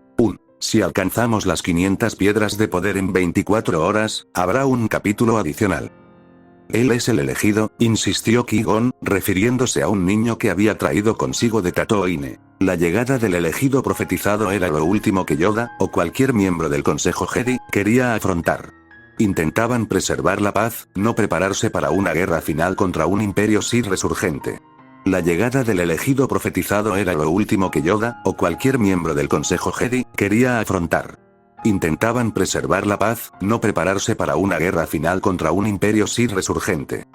Si alcanzamos las 500 piedras de poder en 24 horas, habrá un capítulo adicional. Él es el elegido, insistió Qui-Gon, refiriéndose a un niño que había traído consigo de Tatooine. La llegada del elegido profetizado era lo último que Yoda, o cualquier miembro del Consejo Jedi, quería afrontar. Intentaban preservar la paz, no prepararse para una guerra final contra un imperio Sith resurgente. La llegada del elegido profetizado era lo último que Yoda, o cualquier miembro del Consejo Jedi, quería afrontar. Intentaban preservar la paz, no prepararse para una guerra final contra un imperio Sith resurgente.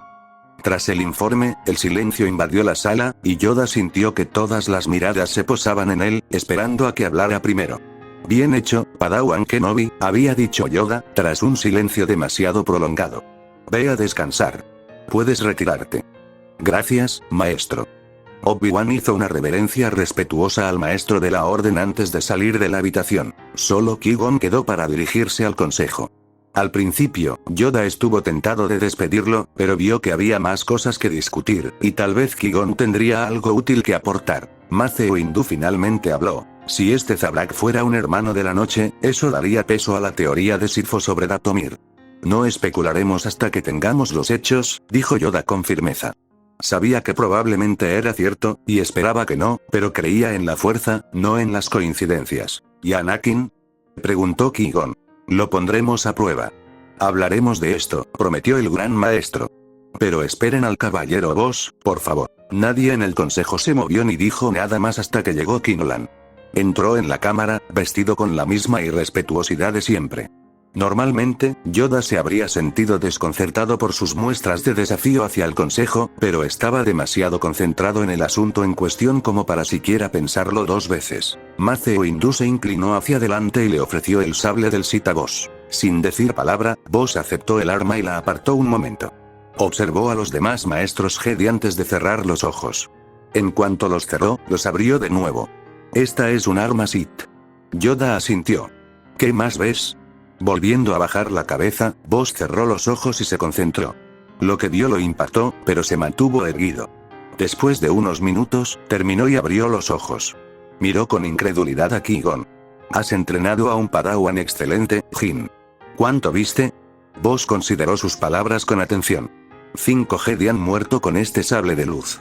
Tras el informe, el silencio invadió la sala, y Yoda sintió que todas las miradas se posaban en él, esperando a que hablara primero. Bien hecho, Padawan Kenobi, había dicho Yoda, tras un silencio demasiado prolongado. Ve a descansar. Puedes retirarte. Gracias, maestro. Obi-Wan hizo una reverencia respetuosa al maestro de la orden antes de salir de la habitación. Solo Qui-Gon quedó para dirigirse al consejo. Al principio, Yoda estuvo tentado de despedirlo, pero vio que había más cosas que discutir, y tal vez Qui-Gon tendría algo útil que aportar. Mace Windu finalmente habló. Si este Zabrak fuera un hermano de la noche, eso daría peso a la teoría de Sifo sobre Datomir. No especularemos hasta que tengamos los hechos, dijo Yoda con firmeza. Sabía que probablemente era cierto, y esperaba que no, pero creía en la fuerza, no en las coincidencias. ¿Y Anakin?, preguntó Qui-Gon. Lo pondremos a prueba. Hablaremos de esto, prometió el gran maestro. Pero esperen al caballero Vos, por favor. Nadie en el consejo se movió ni dijo nada más hasta que llegó Ki-Nolan. Entró en la cámara, vestido con la misma irrespetuosidad de siempre. Normalmente, Yoda se habría sentido desconcertado por sus muestras de desafío hacia el consejo, pero estaba demasiado concentrado en el asunto en cuestión como para siquiera pensarlo dos veces. Mace Windu se inclinó hacia adelante y le ofreció el sable del Sith a Vos. Sin decir palabra, Vos aceptó el arma y la apartó un momento. Observó a los demás maestros Jedi antes de cerrar los ojos. En cuanto los cerró, los abrió de nuevo. Esta es un arma Sith. Yoda asintió. ¿Qué más ves? Volviendo a bajar la cabeza, Vos cerró los ojos y se concentró. Lo que vio lo impactó, pero se mantuvo erguido. Después de unos minutos, terminó y abrió los ojos. Miró con incredulidad a Qui-Gon. Has entrenado a un Padawan excelente, Jin. ¿Cuánto viste? Vos consideró sus palabras con atención. 5 Jedi han muerto con este sable de luz.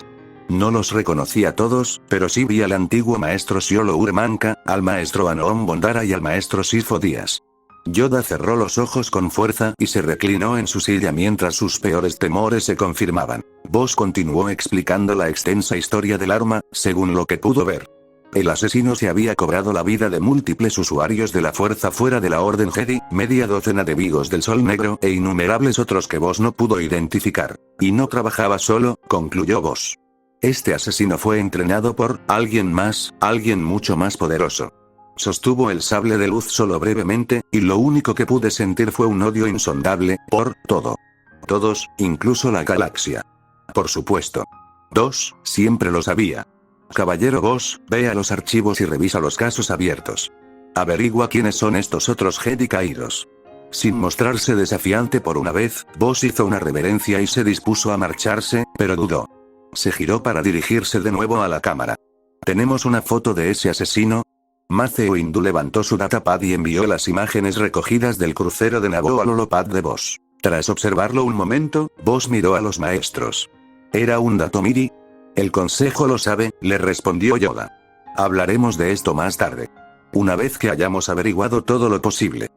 No los reconocí a todos, pero sí vi al antiguo maestro Siolo Urmanka, al maestro Anoon Bondara y al maestro Sifo Dyas. Yoda cerró los ojos con fuerza y se reclinó en su silla mientras sus peores temores se confirmaban. Vos continuó explicando la extensa historia del arma, según lo que pudo ver. El asesino se había cobrado la vida de múltiples usuarios de la fuerza fuera de la Orden Jedi, media docena de Vigos del Sol Negro e innumerables otros que Vos no pudo identificar. Y no trabajaba solo, concluyó Vos. Este asesino fue entrenado por alguien más, alguien mucho más poderoso. Sostuvo el sable de luz solo brevemente, y lo único que pude sentir fue un odio insondable, por todo. Todos, incluso la galaxia. Por supuesto. 2, siempre lo sabía. Caballero Vos, ve a los archivos y revisa los casos abiertos. Averigua quiénes son estos otros Jedi caídos. Sin mostrarse desafiante por una vez, Vos hizo una reverencia y se dispuso a marcharse, pero dudó. Se giró para dirigirse de nuevo a la cámara. ¿Tenemos una foto de ese asesino? Mace Windu levantó su datapad y envió las imágenes recogidas del crucero de Naboo al holopad de Vos. Tras observarlo un momento, Vos miró a los maestros. ¿Era un Datomiri? El consejo lo sabe, le respondió Yoda. Hablaremos de esto más tarde. Una vez que hayamos averiguado todo lo posible.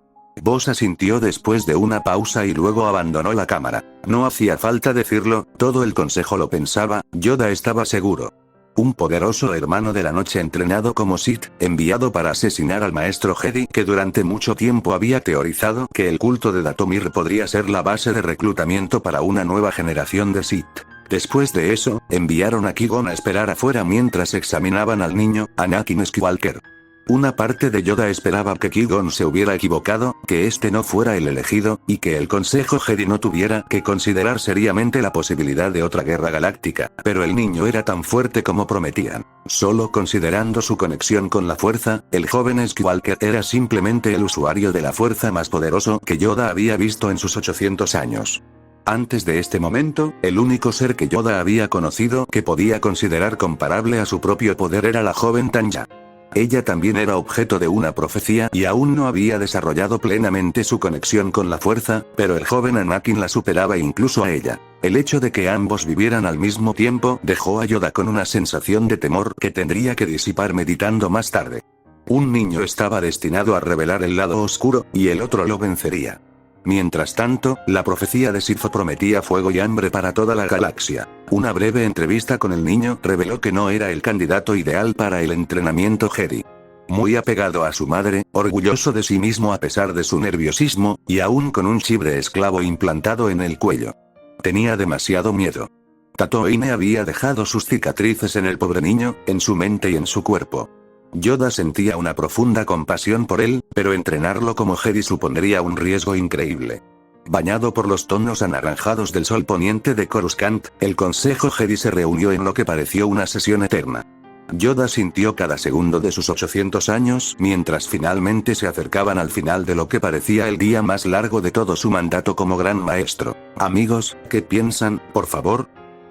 Vos asintió después de una pausa y luego abandonó la cámara. No hacía falta decirlo, todo el consejo lo pensaba, Yoda estaba seguro. Un poderoso hermano de la noche entrenado como Sith, enviado para asesinar al maestro Jedi que durante mucho tiempo había teorizado que el culto de Datomir podría ser la base de reclutamiento para una nueva generación de Sith. Después de eso, enviaron a Qui-Gon a esperar afuera mientras examinaban al niño, Anakin Skywalker. Una parte de Yoda esperaba que Qui-Gon se hubiera equivocado, que este no fuera el elegido, y que el Consejo Jedi no tuviera que considerar seriamente la posibilidad de otra guerra galáctica, pero el niño era tan fuerte como prometían. Solo considerando su conexión con la fuerza, el joven Skywalker era simplemente el usuario de la fuerza más poderoso que Yoda había visto en sus 800 años. Antes de este momento, el único ser que Yoda había conocido que podía considerar comparable a su propio poder era la joven Tanya. Ella también era objeto de una profecía y aún no había desarrollado plenamente su conexión con la fuerza, pero el joven Anakin la superaba incluso a ella. El hecho de que ambos vivieran al mismo tiempo dejó a Yoda con una sensación de temor que tendría que disipar meditando más tarde. Un niño estaba destinado a revelar el lado oscuro, y el otro lo vencería. Mientras tanto, la profecía de Sifo prometía fuego y hambre para toda la galaxia. Una breve entrevista con el niño reveló que no era el candidato ideal para el entrenamiento Jedi. Muy apegado a su madre, orgulloso de sí mismo a pesar de su nerviosismo, y aún con un chip de esclavo implantado en el cuello. Tenía demasiado miedo. Tatooine había dejado sus cicatrices en el pobre niño, en su mente y en su cuerpo. Yoda sentía una profunda compasión por él, pero entrenarlo como Jedi supondría un riesgo increíble. Bañado por los tonos anaranjados del sol poniente de Coruscant, el Consejo Jedi se reunió en lo que pareció una sesión eterna. Yoda sintió cada segundo de sus 800 años mientras finalmente se acercaban al final de lo que parecía el día más largo de todo su mandato como Gran Maestro. Amigos, ¿qué piensan, por favor?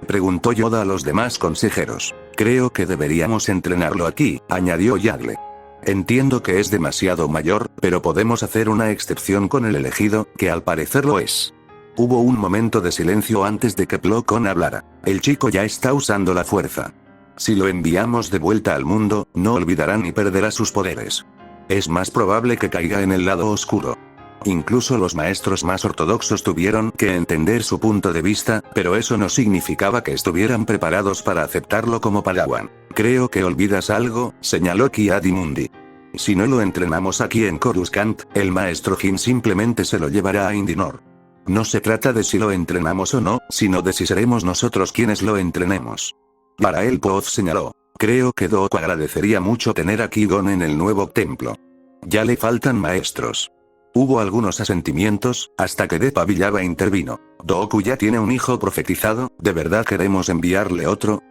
Preguntó Yoda a los demás consejeros. Creo que deberíamos entrenarlo aquí, añadió Yaddle. Entiendo que es demasiado mayor, pero podemos hacer una excepción con el elegido, que al parecer lo es. Hubo un momento de silencio antes de que Plo Koon hablara. El chico ya está usando la fuerza. Si lo enviamos de vuelta al mundo, no olvidará ni perderá sus poderes. Es más probable que caiga en el lado oscuro. Incluso los maestros más ortodoxos tuvieron que entender su punto de vista, pero eso no significaba que estuvieran preparados para aceptarlo como Padawan. Creo que olvidas algo, señaló Ki-Adi-Mundi. Si no lo entrenamos aquí en Coruscant, el maestro Jin simplemente se lo llevará a Indinor. No se trata de si lo entrenamos o no, sino de si seremos nosotros quienes lo entrenemos. Para él Poz señaló. Creo que Dooku agradecería mucho tener a Qui-Gon en el nuevo templo. Ya le faltan maestros. Hubo algunos asentimientos, hasta que Depa Villava intervino. Dooku ya tiene un hijo profetizado, ¿de verdad queremos enviarle otro?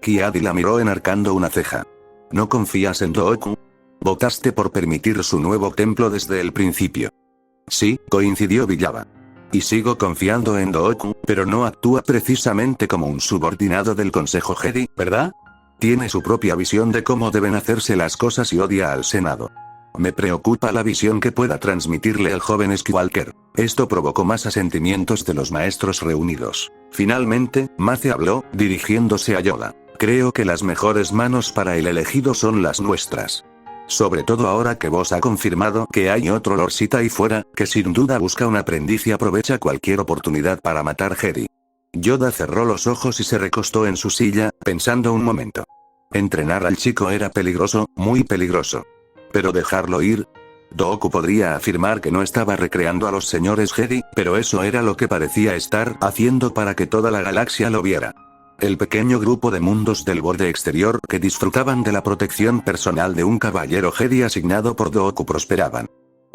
Ki-Adi la miró enarcando una ceja. ¿No confías en Dooku? Votaste por permitir su nuevo templo desde el principio. Sí, coincidió Villava. Y sigo confiando en Dooku, pero no actúa precisamente como un subordinado del Consejo Jedi, ¿verdad? Tiene su propia visión de cómo deben hacerse las cosas y odia al Senado. Me preocupa la visión que pueda transmitirle al joven Skywalker. Esto provocó más asentimientos de los maestros reunidos. Finalmente, Mace habló, dirigiéndose a Yoda. Creo que las mejores manos para el elegido son las nuestras. Sobre todo ahora que vos ha confirmado que hay otro Lord Sith ahí fuera, que sin duda busca un aprendiz y aprovecha cualquier oportunidad para matar Jedi. Yoda cerró los ojos y se recostó en su silla, pensando un momento. Entrenar al chico era peligroso, muy peligroso. Pero dejarlo ir. Dooku podría afirmar que no estaba recreando a los señores Jedi, pero eso era lo que parecía estar haciendo para que toda la galaxia lo viera. El pequeño grupo de mundos del borde exterior que disfrutaban de la protección personal de un caballero Jedi asignado por Dooku prosperaban.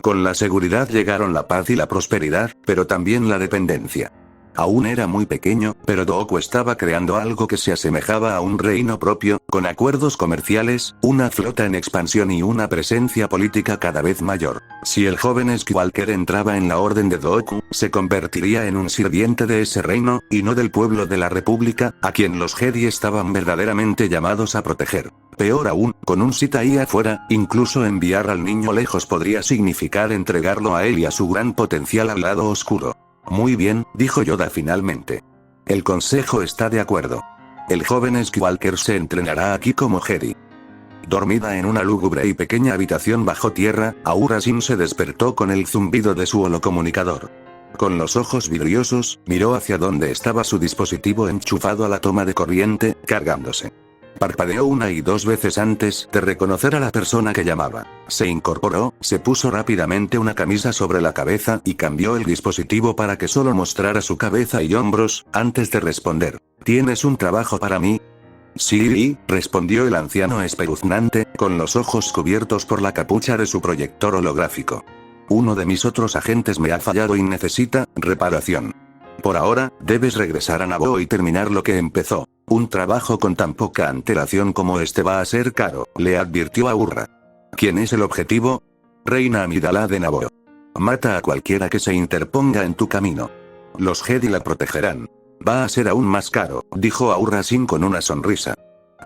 Con la seguridad llegaron la paz y la prosperidad, pero también la dependencia. Aún era muy pequeño, pero Dooku estaba creando algo que se asemejaba a un reino propio, con acuerdos comerciales, una flota en expansión y una presencia política cada vez mayor. Si el joven Skywalker entraba en la orden de Dooku, se convertiría en un sirviente de ese reino, y no del pueblo de la República, a quien los Jedi estaban verdaderamente llamados a proteger. Peor aún, con un Sith ahí afuera, incluso enviar al niño lejos podría significar entregarlo a él y a su gran potencial al lado oscuro. Muy bien, dijo Yoda finalmente. El consejo está de acuerdo. El joven Skywalker se entrenará aquí como Jedi. Dormida en una lúgubre y pequeña habitación bajo tierra, Aurra Sing se despertó con el zumbido de su holocomunicador. Con los ojos vidriosos, miró hacia donde estaba su dispositivo enchufado a la toma de corriente, cargándose. Parpadeó una y dos veces antes de reconocer a la persona que llamaba. Se incorporó, se puso rápidamente una camisa sobre la cabeza y cambió el dispositivo para que solo mostrara su cabeza y hombros, antes de responder. ¿Tienes un trabajo para mí? Sí, respondió el anciano espeluznante, con los ojos cubiertos por la capucha de su proyector holográfico. Uno de mis otros agentes me ha fallado y necesita reparación. Por ahora, debes regresar a Naboo y terminar lo que empezó. Un trabajo con tan poca antelación como este va a ser caro, le advirtió Aurra. ¿Quién es el objetivo? Reina Amidala de Naboo. Mata a cualquiera que se interponga en tu camino. Los Jedi la protegerán. Va a ser aún más caro, dijo Aurra Sing con una sonrisa.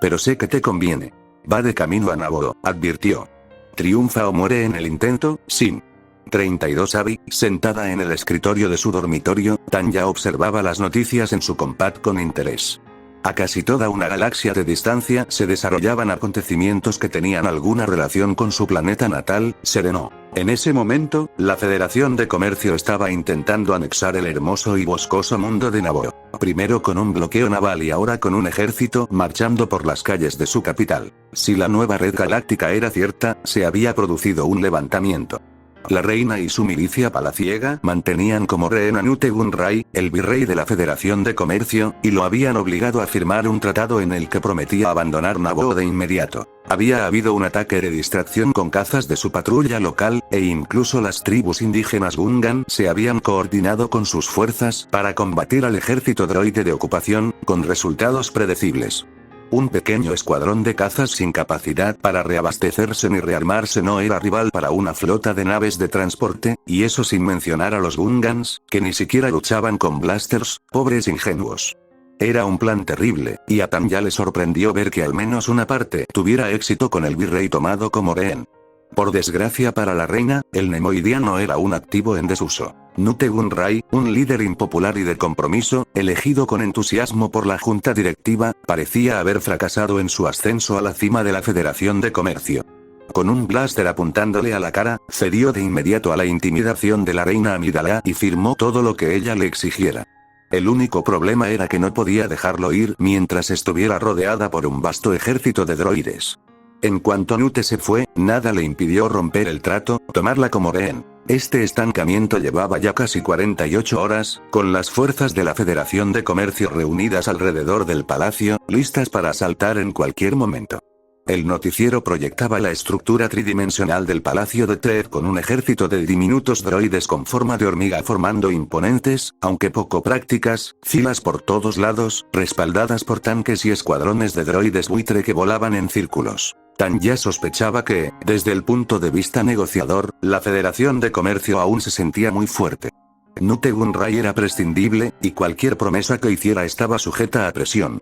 Pero sé que te conviene. Va de camino a Naboo, advirtió. ¿Triunfa o muere en el intento, Sin? 32 Abby, sentada en el escritorio de su dormitorio, Tanya observaba las noticias en su compad con interés. A casi toda una galaxia de distancia se desarrollaban acontecimientos que tenían alguna relación con su planeta natal, Serenó. En ese momento, la Federación de Comercio estaba intentando anexar el hermoso y boscoso mundo de Naboo. Primero con un bloqueo naval y ahora con un ejército marchando por las calles de su capital. Si la nueva red galáctica era cierta, se había producido un levantamiento. La reina y su milicia palaciega mantenían como rehén a Nute Gunray, el virrey de la Federación de Comercio, y lo habían obligado a firmar un tratado en el que prometía abandonar Naboo de inmediato. Había habido un ataque de distracción con cazas de su patrulla local, e incluso las tribus indígenas Gungan se habían coordinado con sus fuerzas para combatir al ejército droide de ocupación, con resultados predecibles. Un pequeño escuadrón de cazas sin capacidad para reabastecerse ni rearmarse no era rival para una flota de naves de transporte, y eso sin mencionar a los Gungans, que ni siquiera luchaban con blasters, pobres ingenuos. Era un plan terrible, y a Tanya le sorprendió ver que al menos una parte tuviera éxito con el virrey tomado como rehén. Por desgracia para la reina, el nemoidiano era un activo en desuso. Nute Gunray, un líder impopular y de compromiso, elegido con entusiasmo por la junta directiva, parecía haber fracasado en su ascenso a la cima de la Federación de Comercio. Con un blaster apuntándole a la cara, cedió de inmediato a la intimidación de la reina Amidala y firmó todo lo que ella le exigiera. El único problema era que no podía dejarlo ir mientras estuviera rodeada por un vasto ejército de droides. En cuanto Nute se fue, nada le impidió romper el trato, tomarla como rehén. Este estancamiento llevaba ya casi 48 horas, con las fuerzas de la Federación de Comercio reunidas alrededor del palacio, listas para asaltar en cualquier momento. El noticiero proyectaba la estructura tridimensional del palacio de Ted con un ejército de diminutos droides con forma de hormiga formando imponentes, aunque poco prácticas, filas por todos lados, respaldadas por tanques y escuadrones de droides buitre que volaban en círculos. Tanya sospechaba que, desde el punto de vista negociador, la Federación de Comercio aún se sentía muy fuerte. Nute Gunray era prescindible, y cualquier promesa que hiciera estaba sujeta a presión.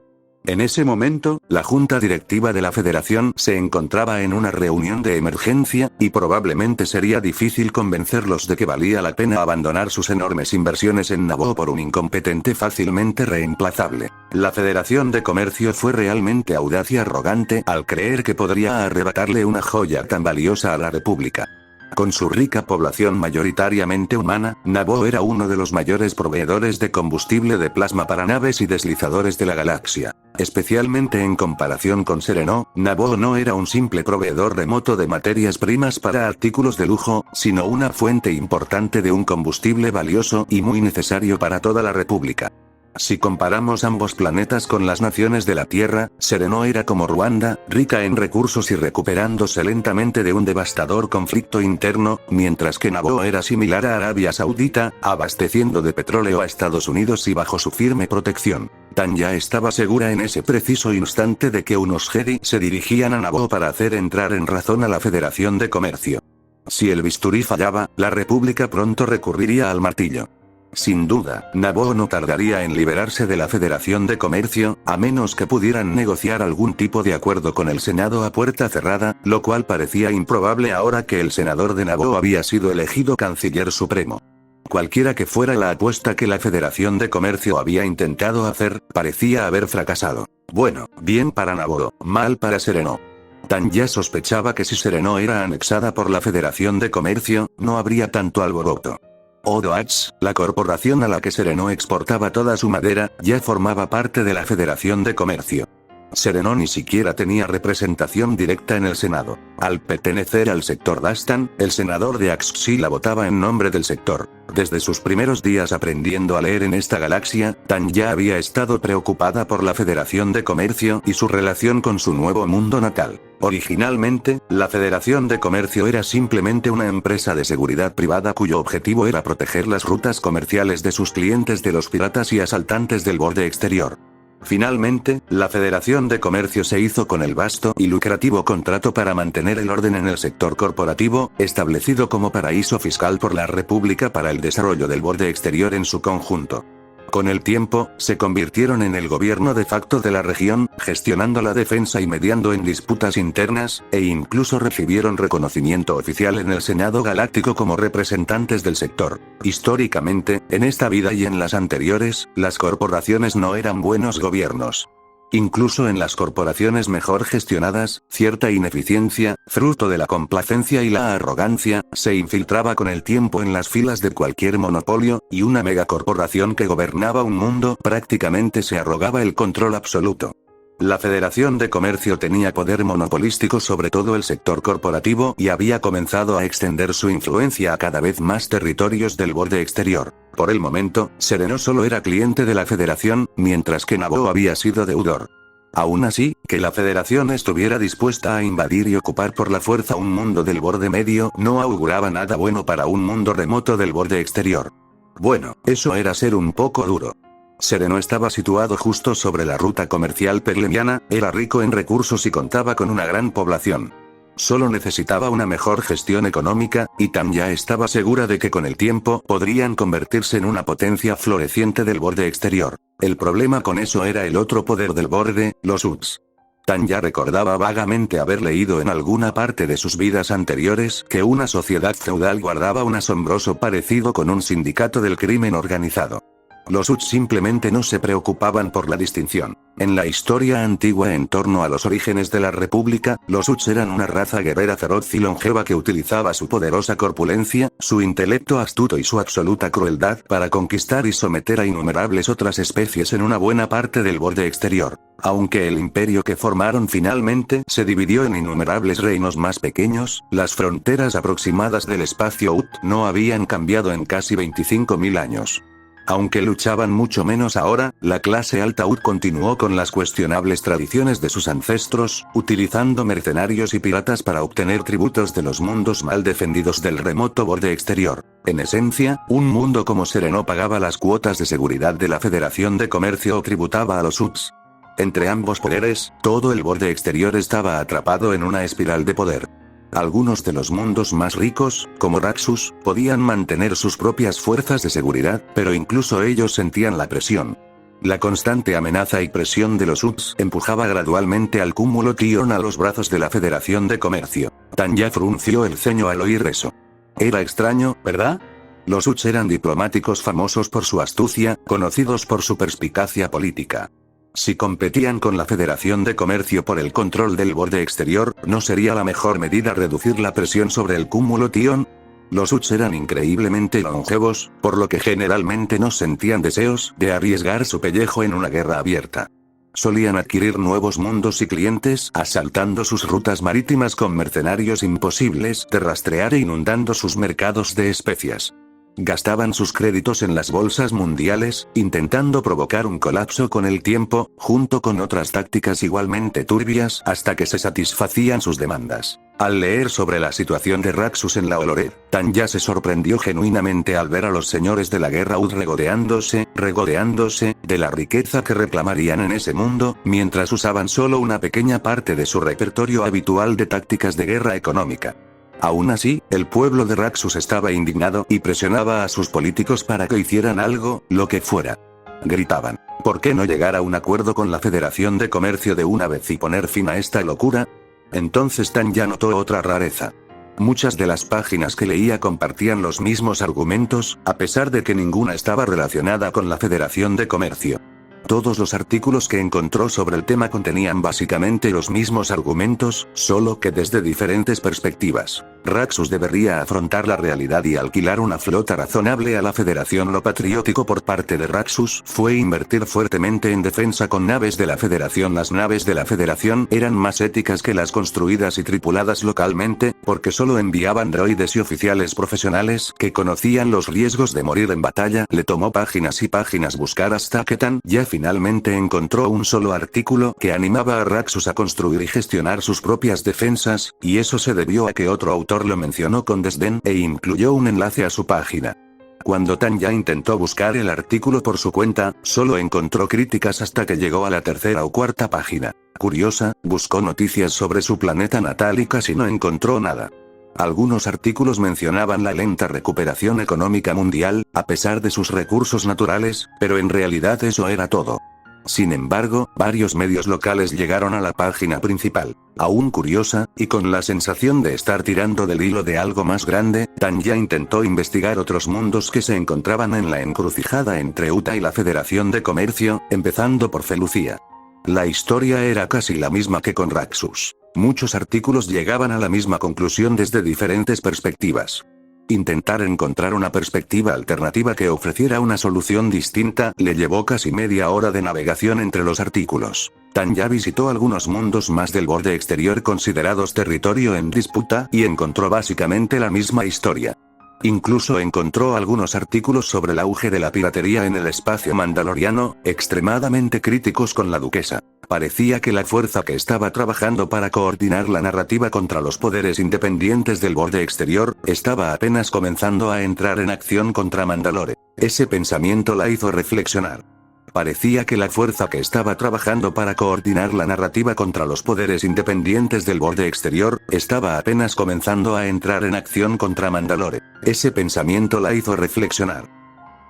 En ese momento, la junta directiva de la Federación se encontraba en una reunión de emergencia, y probablemente sería difícil convencerlos de que valía la pena abandonar sus enormes inversiones en Naboo por un incompetente fácilmente reemplazable. La Federación de Comercio fue realmente audaz y arrogante al creer que podría arrebatarle una joya tan valiosa a la República. Con su rica población mayoritariamente humana, Naboo era uno de los mayores proveedores de combustible de plasma para naves y deslizadores de la galaxia. Especialmente en comparación con Serenó, Naboo no era un simple proveedor remoto de materias primas para artículos de lujo, sino una fuente importante de un combustible valioso y muy necesario para toda la República. Si comparamos ambos planetas con las naciones de la Tierra, Serenó era como Ruanda, rica en recursos y recuperándose lentamente de un devastador conflicto interno, mientras que Naboo era similar a Arabia Saudita, abasteciendo de petróleo a Estados Unidos y bajo su firme protección. Tanya estaba segura en ese preciso instante de que unos Jedi se dirigían a Naboo para hacer entrar en razón a la Federación de Comercio. Si el bisturí fallaba, la República pronto recurriría al martillo. Sin duda, Naboo no tardaría en liberarse de la Federación de Comercio, a menos que pudieran negociar algún tipo de acuerdo con el Senado a puerta cerrada, lo cual parecía improbable ahora que el senador de Naboo había sido elegido canciller supremo. Cualquiera que fuera la apuesta que la Federación de Comercio había intentado hacer, parecía haber fracasado. Bueno, bien para Naboo, mal para Serenó. Tanya sospechaba que si Serenó era anexada por la Federación de Comercio, no habría tanto alboroto. Odoats, la corporación a la que Serenó exportaba toda su madera, ya formaba parte de la Federación de Comercio. Serenó ni siquiera tenía representación directa en el Senado. Al pertenecer al sector Dastan, el senador de Axxila votaba en nombre del sector. Desde sus primeros días aprendiendo a leer en esta galaxia, Tanya había estado preocupada por la Federación de Comercio y su relación con su nuevo mundo natal. Originalmente, la Federación de Comercio era simplemente una empresa de seguridad privada cuyo objetivo era proteger las rutas comerciales de sus clientes de los piratas y asaltantes del borde exterior. Finalmente, la Federación de Comercio se hizo con el vasto y lucrativo contrato para mantener el orden en el sector corporativo, establecido como paraíso fiscal por la República para el desarrollo del borde exterior en su conjunto. Con el tiempo, se convirtieron en el gobierno de facto de la región, gestionando la defensa y mediando en disputas internas, e incluso recibieron reconocimiento oficial en el Senado Galáctico como representantes del sector. Históricamente, en esta vida y en las anteriores, las corporaciones no eran buenos gobiernos. Incluso en las corporaciones mejor gestionadas, cierta ineficiencia, fruto de la complacencia y la arrogancia, se infiltraba con el tiempo en las filas de cualquier monopolio, y una megacorporación que gobernaba un mundo prácticamente se arrogaba el control absoluto. La Federación de Comercio tenía poder monopolístico sobre todo el sector corporativo y había comenzado a extender su influencia a cada vez más territorios del borde exterior. Por el momento, Sereno solo era cliente de la Federación, mientras que Naboo había sido deudor. Aún así, que la Federación estuviera dispuesta a invadir y ocupar por la fuerza un mundo del borde medio no auguraba nada bueno para un mundo remoto del borde exterior. Bueno, eso era ser un poco duro. Sereno estaba situado justo sobre la ruta comercial perlemiana, era rico en recursos y contaba con una gran población. Solo necesitaba una mejor gestión económica, y Tanya estaba segura de que con el tiempo podrían convertirse en una potencia floreciente del borde exterior. El problema con eso era el otro poder del borde, los Uts. Tanya recordaba vagamente haber leído en alguna parte de sus vidas anteriores que una sociedad feudal guardaba un asombroso parecido con un sindicato del crimen organizado. Los Uts simplemente no se preocupaban por la distinción. En la historia antigua en torno a los orígenes de la República, los Uts eran una raza guerrera feroz y longeva que utilizaba su poderosa corpulencia, su intelecto astuto y su absoluta crueldad para conquistar y someter a innumerables otras especies en una buena parte del borde exterior. Aunque el imperio que formaron finalmente se dividió en innumerables reinos más pequeños, las fronteras aproximadas del espacio Ut no habían cambiado en casi 25.000 años. Aunque luchaban mucho menos ahora, la clase alta Ut continuó con las cuestionables tradiciones de sus ancestros, utilizando mercenarios y piratas para obtener tributos de los mundos mal defendidos del remoto borde exterior. En esencia, un mundo como Sereno pagaba las cuotas de seguridad de la Federación de Comercio o tributaba a los Uts. Entre ambos poderes, todo el borde exterior estaba atrapado en una espiral de poder. Algunos de los mundos más ricos, como Raxus, podían mantener sus propias fuerzas de seguridad, pero incluso ellos sentían la presión. La constante amenaza y presión de los Uts empujaba gradualmente al cúmulo Tion a los brazos de la Federación de Comercio. Tanya frunció el ceño al oír eso. Era extraño, ¿verdad? Los Uts eran diplomáticos famosos por su astucia, conocidos por su perspicacia política. Si competían con la Federación de Comercio por el control del borde exterior, ¿no sería la mejor medida reducir la presión sobre el cúmulo Tion? Los Uts eran increíblemente longevos, por lo que generalmente no sentían deseos de arriesgar su pellejo en una guerra abierta. Solían adquirir nuevos mundos y clientes, asaltando sus rutas marítimas con mercenarios imposibles de rastrear e inundando sus mercados de especias. Gastaban sus créditos en las bolsas mundiales, intentando provocar un colapso con el tiempo, junto con otras tácticas igualmente turbias, hasta que se satisfacían sus demandas. Al leer sobre la situación de Raxus en la Olored, Tanya se sorprendió genuinamente al ver a los señores de la guerra Ud regodeándose de la riqueza que reclamarían en ese mundo, mientras usaban solo una pequeña parte de su repertorio habitual de tácticas de guerra económica. Aún así, el pueblo de Raxus estaba indignado y presionaba a sus políticos para que hicieran algo, lo que fuera. Gritaban: ¿por qué no llegar a un acuerdo con la Federación de Comercio de una vez y poner fin a esta locura? Entonces Tanya notó otra rareza. Muchas de las páginas que leía compartían los mismos argumentos, a pesar de que ninguna estaba relacionada con la Federación de Comercio. Todos los artículos que encontró sobre el tema contenían básicamente los mismos argumentos, solo que desde diferentes perspectivas. Raxus debería afrontar la realidad y alquilar una flota razonable a la Federación. Lo patriótico por parte de Raxus fue invertir fuertemente en defensa con naves de la Federación. Las naves de la Federación eran más éticas que las construidas y tripuladas localmente, porque solo enviaban droides y oficiales profesionales que conocían los riesgos de morir en batalla. Le tomó páginas y páginas buscar hasta que Tanya finalmente encontró un solo artículo que animaba a Raxus a construir y gestionar sus propias defensas, y eso se debió a que otro autor lo mencionó con desdén e incluyó un enlace a su página. Cuando Tanya intentó buscar el artículo por su cuenta, solo encontró críticas hasta que llegó a la tercera o cuarta página. Curiosa, buscó noticias sobre su planeta natal y casi no encontró nada. Algunos artículos mencionaban la lenta recuperación económica mundial, a pesar de sus recursos naturales, pero en realidad eso era todo. Sin embargo, varios medios locales llegaron a la página principal. Aún curiosa, y con la sensación de estar tirando del hilo de algo más grande, Tanya intentó investigar otros mundos que se encontraban en la encrucijada entre Uta y la Federación de Comercio, empezando por Felucia. La historia era casi la misma que con Raxus. Muchos artículos llegaban a la misma conclusión desde diferentes perspectivas. Intentar encontrar una perspectiva alternativa que ofreciera una solución distinta le llevó casi media hora de navegación entre los artículos. Tanya visitó algunos mundos más del borde exterior considerados territorio en disputa y encontró básicamente la misma historia. Incluso encontró algunos artículos sobre el auge de la piratería en el espacio mandaloriano, extremadamente críticos con la duquesa. Parecía que la fuerza que estaba trabajando para coordinar la narrativa contra los poderes independientes del borde exterior, estaba apenas comenzando a entrar en acción contra Mandalore. Ese pensamiento la hizo reflexionar. Parecía que la fuerza que estaba trabajando para coordinar la narrativa contra los poderes independientes del borde exterior, estaba apenas comenzando a entrar en acción contra Mandalore. Ese pensamiento la hizo reflexionar.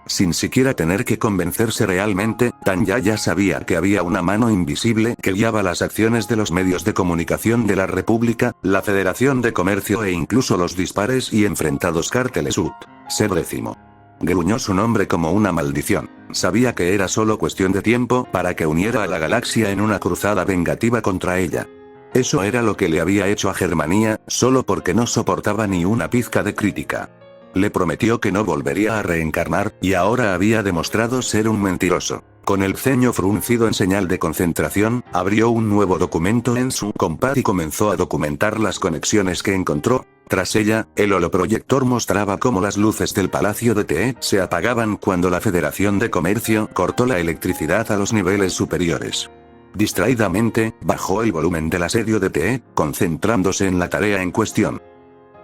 Sin siquiera tener que convencerse realmente, Tanya ya sabía que había una mano invisible que guiaba las acciones de los medios de comunicación de la República, la Federación de Comercio e incluso los dispares y enfrentados cárteles UT. Ser décimo. Gruñó su nombre como una maldición. Sabía que era solo cuestión de tiempo para que uniera a la galaxia en una cruzada vengativa contra ella. Eso era lo que le había hecho a Germania, solo porque no soportaba ni una pizca de crítica. Le prometió que no volvería a reencarnar, y ahora había demostrado ser un mentiroso. Con el ceño fruncido en señal de concentración, abrió un nuevo documento en su compás y comenzó a documentar las conexiones que encontró. Tras ella, el holoproyector mostraba cómo las luces del Palacio de TE se apagaban cuando la Federación de Comercio cortó la electricidad a los niveles superiores. Distraídamente, bajó el volumen del asedio de TE, concentrándose en la tarea en cuestión.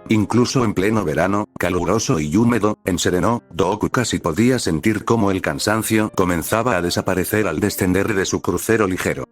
Incluso en pleno verano, caluroso y húmedo, en Sereno, Dooku casi podía sentir cómo el cansancio comenzaba a desaparecer al descender de su crucero ligero.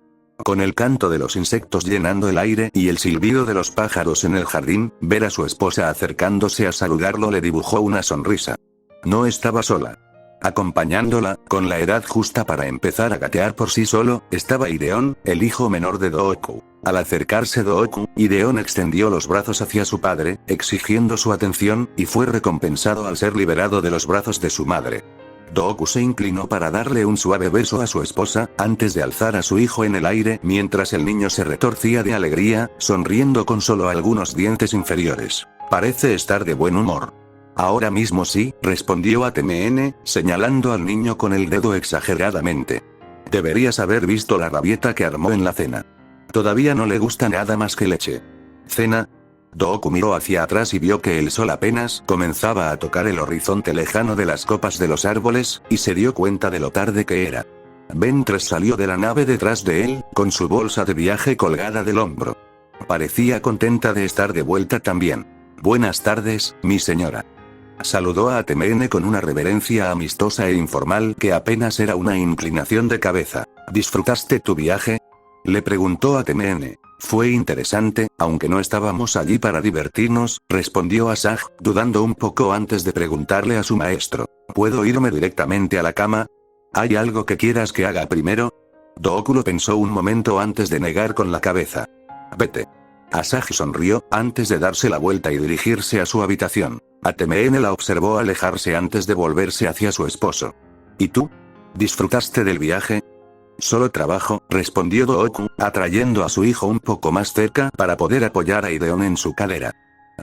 Con el canto de los insectos llenando el aire y el silbido de los pájaros en el jardín, ver a su esposa acercándose a saludarlo le dibujó una sonrisa. No estaba sola. Acompañándola, con la edad justa para empezar a gatear por sí solo, estaba Ideon, el hijo menor de Dooku. Al acercarse Dooku, Ideon extendió los brazos hacia su padre, exigiendo su atención, y fue recompensado al ser liberado de los brazos de su madre. Dooku se inclinó para darle un suave beso a su esposa, antes de alzar a su hijo en el aire, mientras el niño se retorcía de alegría, sonriendo con solo algunos dientes inferiores. Parece estar de buen humor. Ahora mismo sí, respondió ATMN, señalando al niño con el dedo exageradamente. Deberías haber visto la rabieta que armó en la cena. Todavía no le gusta nada más que leche. ¿Cena? Dooku miró hacia atrás y vio que el sol apenas comenzaba a tocar el horizonte lejano de las copas de los árboles, y se dio cuenta de lo tarde que era. Ventress salió de la nave detrás de él, con su bolsa de viaje colgada del hombro. Parecía contenta de estar de vuelta también. Buenas tardes, mi señora. Saludó a ATMN con una reverencia amistosa e informal que apenas era una inclinación de cabeza. ¿Disfrutaste tu viaje?, le preguntó ATMN. Fue interesante, aunque no estábamos allí para divertirnos, respondió Asajj, dudando un poco antes de preguntarle a su maestro. ¿Puedo irme directamente a la cama? ¿Hay algo que quieras que haga primero? Dooku lo pensó un momento antes de negar con la cabeza. Vete. Asajj sonrió, antes de darse la vuelta y dirigirse a su habitación. ATMN la observó alejarse antes de volverse hacia su esposo. ¿Y tú? ¿Disfrutaste del viaje? Solo trabajo, respondió Dooku, atrayendo a su hijo un poco más cerca para poder apoyar a Ideon en su cadera.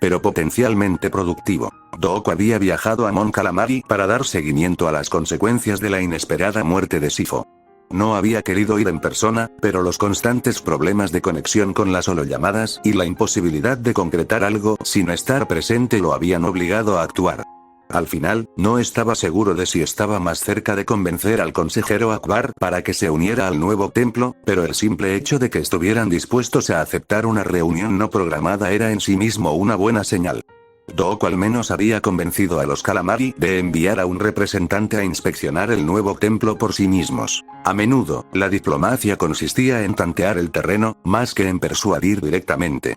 Pero potencialmente productivo. Dooku había viajado a Mon Calamari para dar seguimiento a las consecuencias de la inesperada muerte de Sifo. No había querido ir en persona, pero los constantes problemas de conexión con las holollamadas y la imposibilidad de concretar algo sin estar presente lo habían obligado a actuar. Al final, no estaba seguro de si estaba más cerca de convencer al consejero Akbar para que se uniera al nuevo templo, pero el simple hecho de que estuvieran dispuestos a aceptar una reunión no programada era en sí mismo una buena señal. Dooku al menos había convencido a los Calamari de enviar a un representante a inspeccionar el nuevo templo por sí mismos. A menudo, la diplomacia consistía en tantear el terreno, más que en persuadir directamente.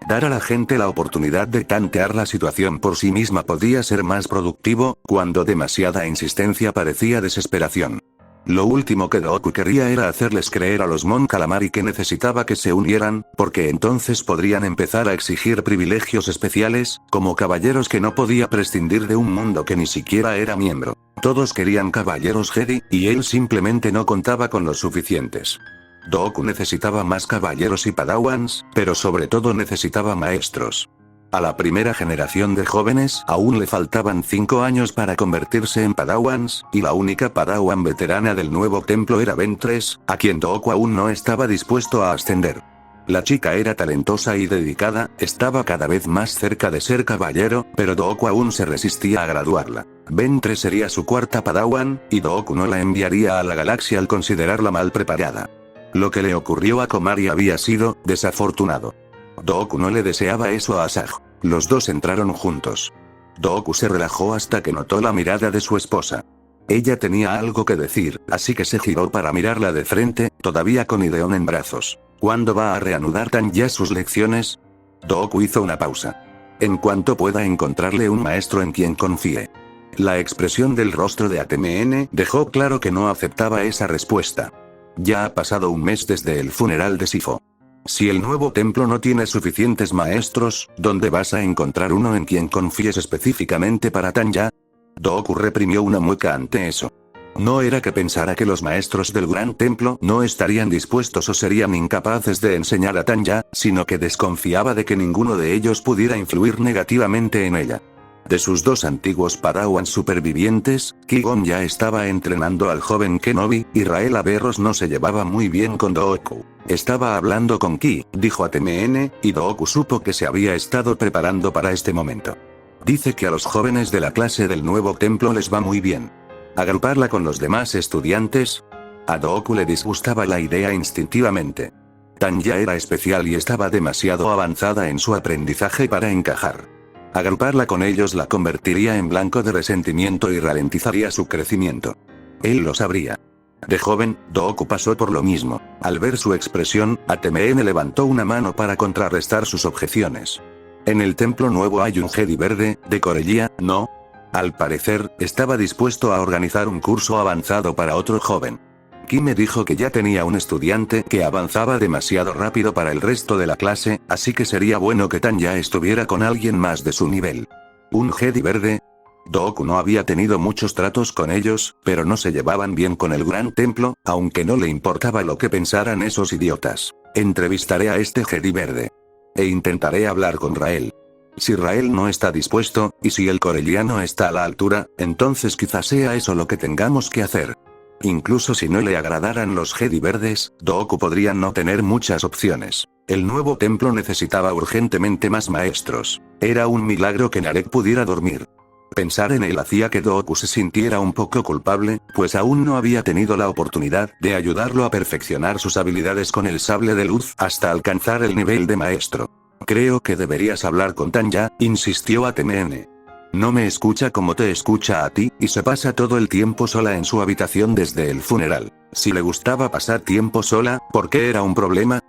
Dar a la gente la oportunidad de tantear la situación por sí misma podía ser más productivo, cuando demasiada insistencia parecía desesperación. Lo último que Dooku quería era hacerles creer a los Mon Calamari que necesitaba que se unieran, porque entonces podrían empezar a exigir privilegios especiales, como caballeros que no podía prescindir de un mundo que ni siquiera era miembro. Todos querían caballeros Jedi, y él simplemente no contaba con los suficientes. Dooku necesitaba más caballeros y padawans, pero sobre todo necesitaba maestros. A la primera generación de jóvenes aún le faltaban 5 años para convertirse en padawans, y la única padawan veterana del nuevo templo era Ventress, a quien Dooku aún no estaba dispuesto a ascender. La chica era talentosa y dedicada, estaba cada vez más cerca de ser caballero, pero Dooku aún se resistía a graduarla. Ventress sería su cuarta padawan, y Dooku no la enviaría a la galaxia al considerarla mal preparada. Lo que le ocurrió a Komari había sido desafortunado. Dooku no le deseaba eso a Asajj. Los dos entraron juntos. Dooku se relajó hasta que notó la mirada de su esposa. Ella tenía algo que decir, así que se giró para mirarla de frente, todavía con Ideon en brazos. ¿Cuándo va a reanudar Tanya sus lecciones? Dooku hizo una pausa. En cuanto pueda encontrarle un maestro en quien confíe. La expresión del rostro de ATMN dejó claro que no aceptaba esa respuesta. Ya ha pasado un mes desde el funeral de Sifo. Si el nuevo templo no tiene suficientes maestros, ¿dónde vas a encontrar uno en quien confíes específicamente para Tanya? Dooku reprimió una mueca ante eso. No era que pensara que los maestros del gran templo no estarían dispuestos o serían incapaces de enseñar a Tanya, sino que desconfiaba de que ninguno de ellos pudiera influir negativamente en ella. De sus 2 antiguos padawans supervivientes, Qui-Gon ya estaba entrenando al joven Kenobi, y Rael Averross no se llevaba muy bien con Dooku. Estaba hablando con Ki, dijo ATMN, y Dooku supo que se había estado preparando para este momento. Dice que a los jóvenes de la clase del nuevo templo les va muy bien. ¿Agruparla con los demás estudiantes? A Dooku le disgustaba la idea instintivamente. Tanya era especial y estaba demasiado avanzada en su aprendizaje para encajar. Agruparla con ellos la convertiría en blanco de resentimiento y ralentizaría su crecimiento. Él lo sabría. De joven, Dooku pasó por lo mismo. Al ver su expresión, ATMN levantó una mano para contrarrestar sus objeciones. En el templo nuevo hay un Jedi verde, de Corellia, ¿no? Al parecer, estaba dispuesto a organizar un curso avanzado para otro joven. Ki me dijo que ya tenía un estudiante que avanzaba demasiado rápido para el resto de la clase, así que sería bueno que Tanya estuviera con alguien más de su nivel. ¿Un Jedi verde? Dooku no había tenido muchos tratos con ellos, pero no se llevaban bien con el gran templo, aunque no le importaba lo que pensaran esos idiotas. Entrevistaré a este Jedi verde. E intentaré hablar con Rael. Si Rael no está dispuesto, y si el corelliano está a la altura, entonces quizás sea eso lo que tengamos que hacer. Incluso si no le agradaran los Jedi verdes, Dooku podría no tener muchas opciones. El nuevo templo necesitaba urgentemente más maestros. Era un milagro que Narek pudiera dormir. Pensar en él hacía que Dooku se sintiera un poco culpable, pues aún no había tenido la oportunidad de ayudarlo a perfeccionar sus habilidades con el sable de luz hasta alcanzar el nivel de maestro. Creo que deberías hablar con Tanya, insistió ATMN. No me escucha como te escucha a ti, y se pasa todo el tiempo sola en su habitación desde el funeral. Si le gustaba pasar tiempo sola, ¿por qué era un problema?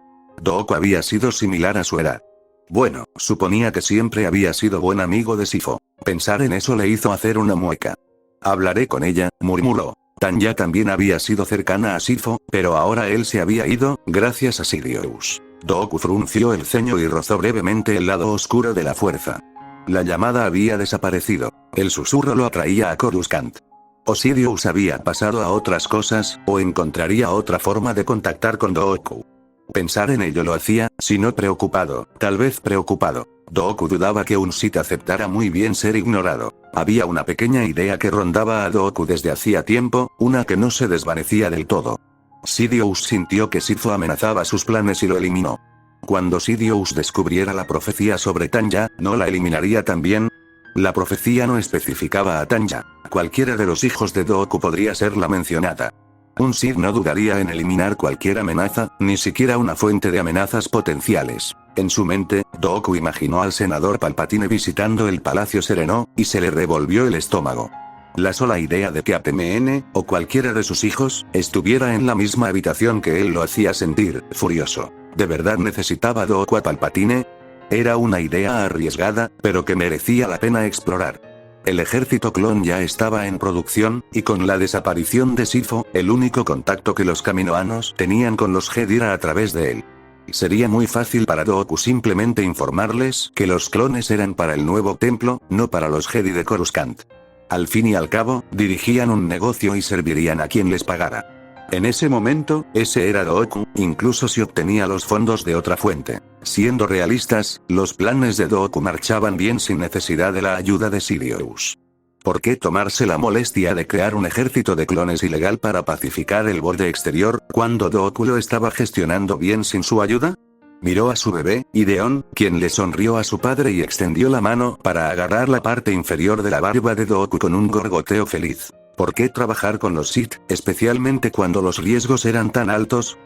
Dooku había sido similar a su edad. Bueno, suponía que siempre había sido buen amigo de Sifo. Pensar en eso le hizo hacer una mueca. Hablaré con ella, murmuró. Tanya también había sido cercana a Sifo, pero ahora él se había ido, gracias a Sidious. Dooku frunció el ceño y rozó brevemente el lado oscuro de la fuerza. La llamada había desaparecido. El susurro lo atraía a Coruscant. O Sidious había pasado a otras cosas, o encontraría otra forma de contactar con Dooku. Pensar en ello lo hacía, si no preocupado, tal vez preocupado. Dooku dudaba que un Sith aceptara muy bien ser ignorado. Había una pequeña idea que rondaba a Dooku desde hacía tiempo, una que no se desvanecía del todo. Sidious sintió que Sifo amenazaba sus planes y lo eliminó. Cuando Sidious descubriera la profecía sobre Tanya, ¿no la eliminaría también? La profecía no especificaba a Tanya. Cualquiera de los hijos de Dooku podría ser la mencionada. Un Sith no dudaría en eliminar cualquier amenaza, ni siquiera una fuente de amenazas potenciales. En su mente, Dooku imaginó al senador Palpatine visitando el Palacio Sereno, y se le revolvió el estómago. La sola idea de que ATMN, o cualquiera de sus hijos, estuviera en la misma habitación que él lo hacía sentir furioso. ¿De verdad necesitaba Dooku a Palpatine? Era una idea arriesgada, pero que merecía la pena explorar. El ejército clon ya estaba en producción, y con la desaparición de Sifo, el único contacto que los kaminoanos tenían con los Jedi era a través de él. Sería muy fácil para Dooku simplemente informarles que los clones eran para el nuevo templo, no para los Jedi de Coruscant. Al fin y al cabo, dirigían un negocio y servirían a quien les pagara. En ese momento, ese era Dooku, incluso si obtenía los fondos de otra fuente. Siendo realistas, los planes de Dooku marchaban bien sin necesidad de la ayuda de Sidious. ¿Por qué tomarse la molestia de crear un ejército de clones ilegal para pacificar el borde exterior, cuando Dooku lo estaba gestionando bien sin su ayuda? Miró a su bebé, Ideon, quien le sonrió a su padre y extendió la mano para agarrar la parte inferior de la barba de Dooku con un gorgoteo feliz. ¿Por qué trabajar con los Sith, especialmente cuando los riesgos eran tan altos?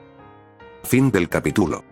Fin del capítulo.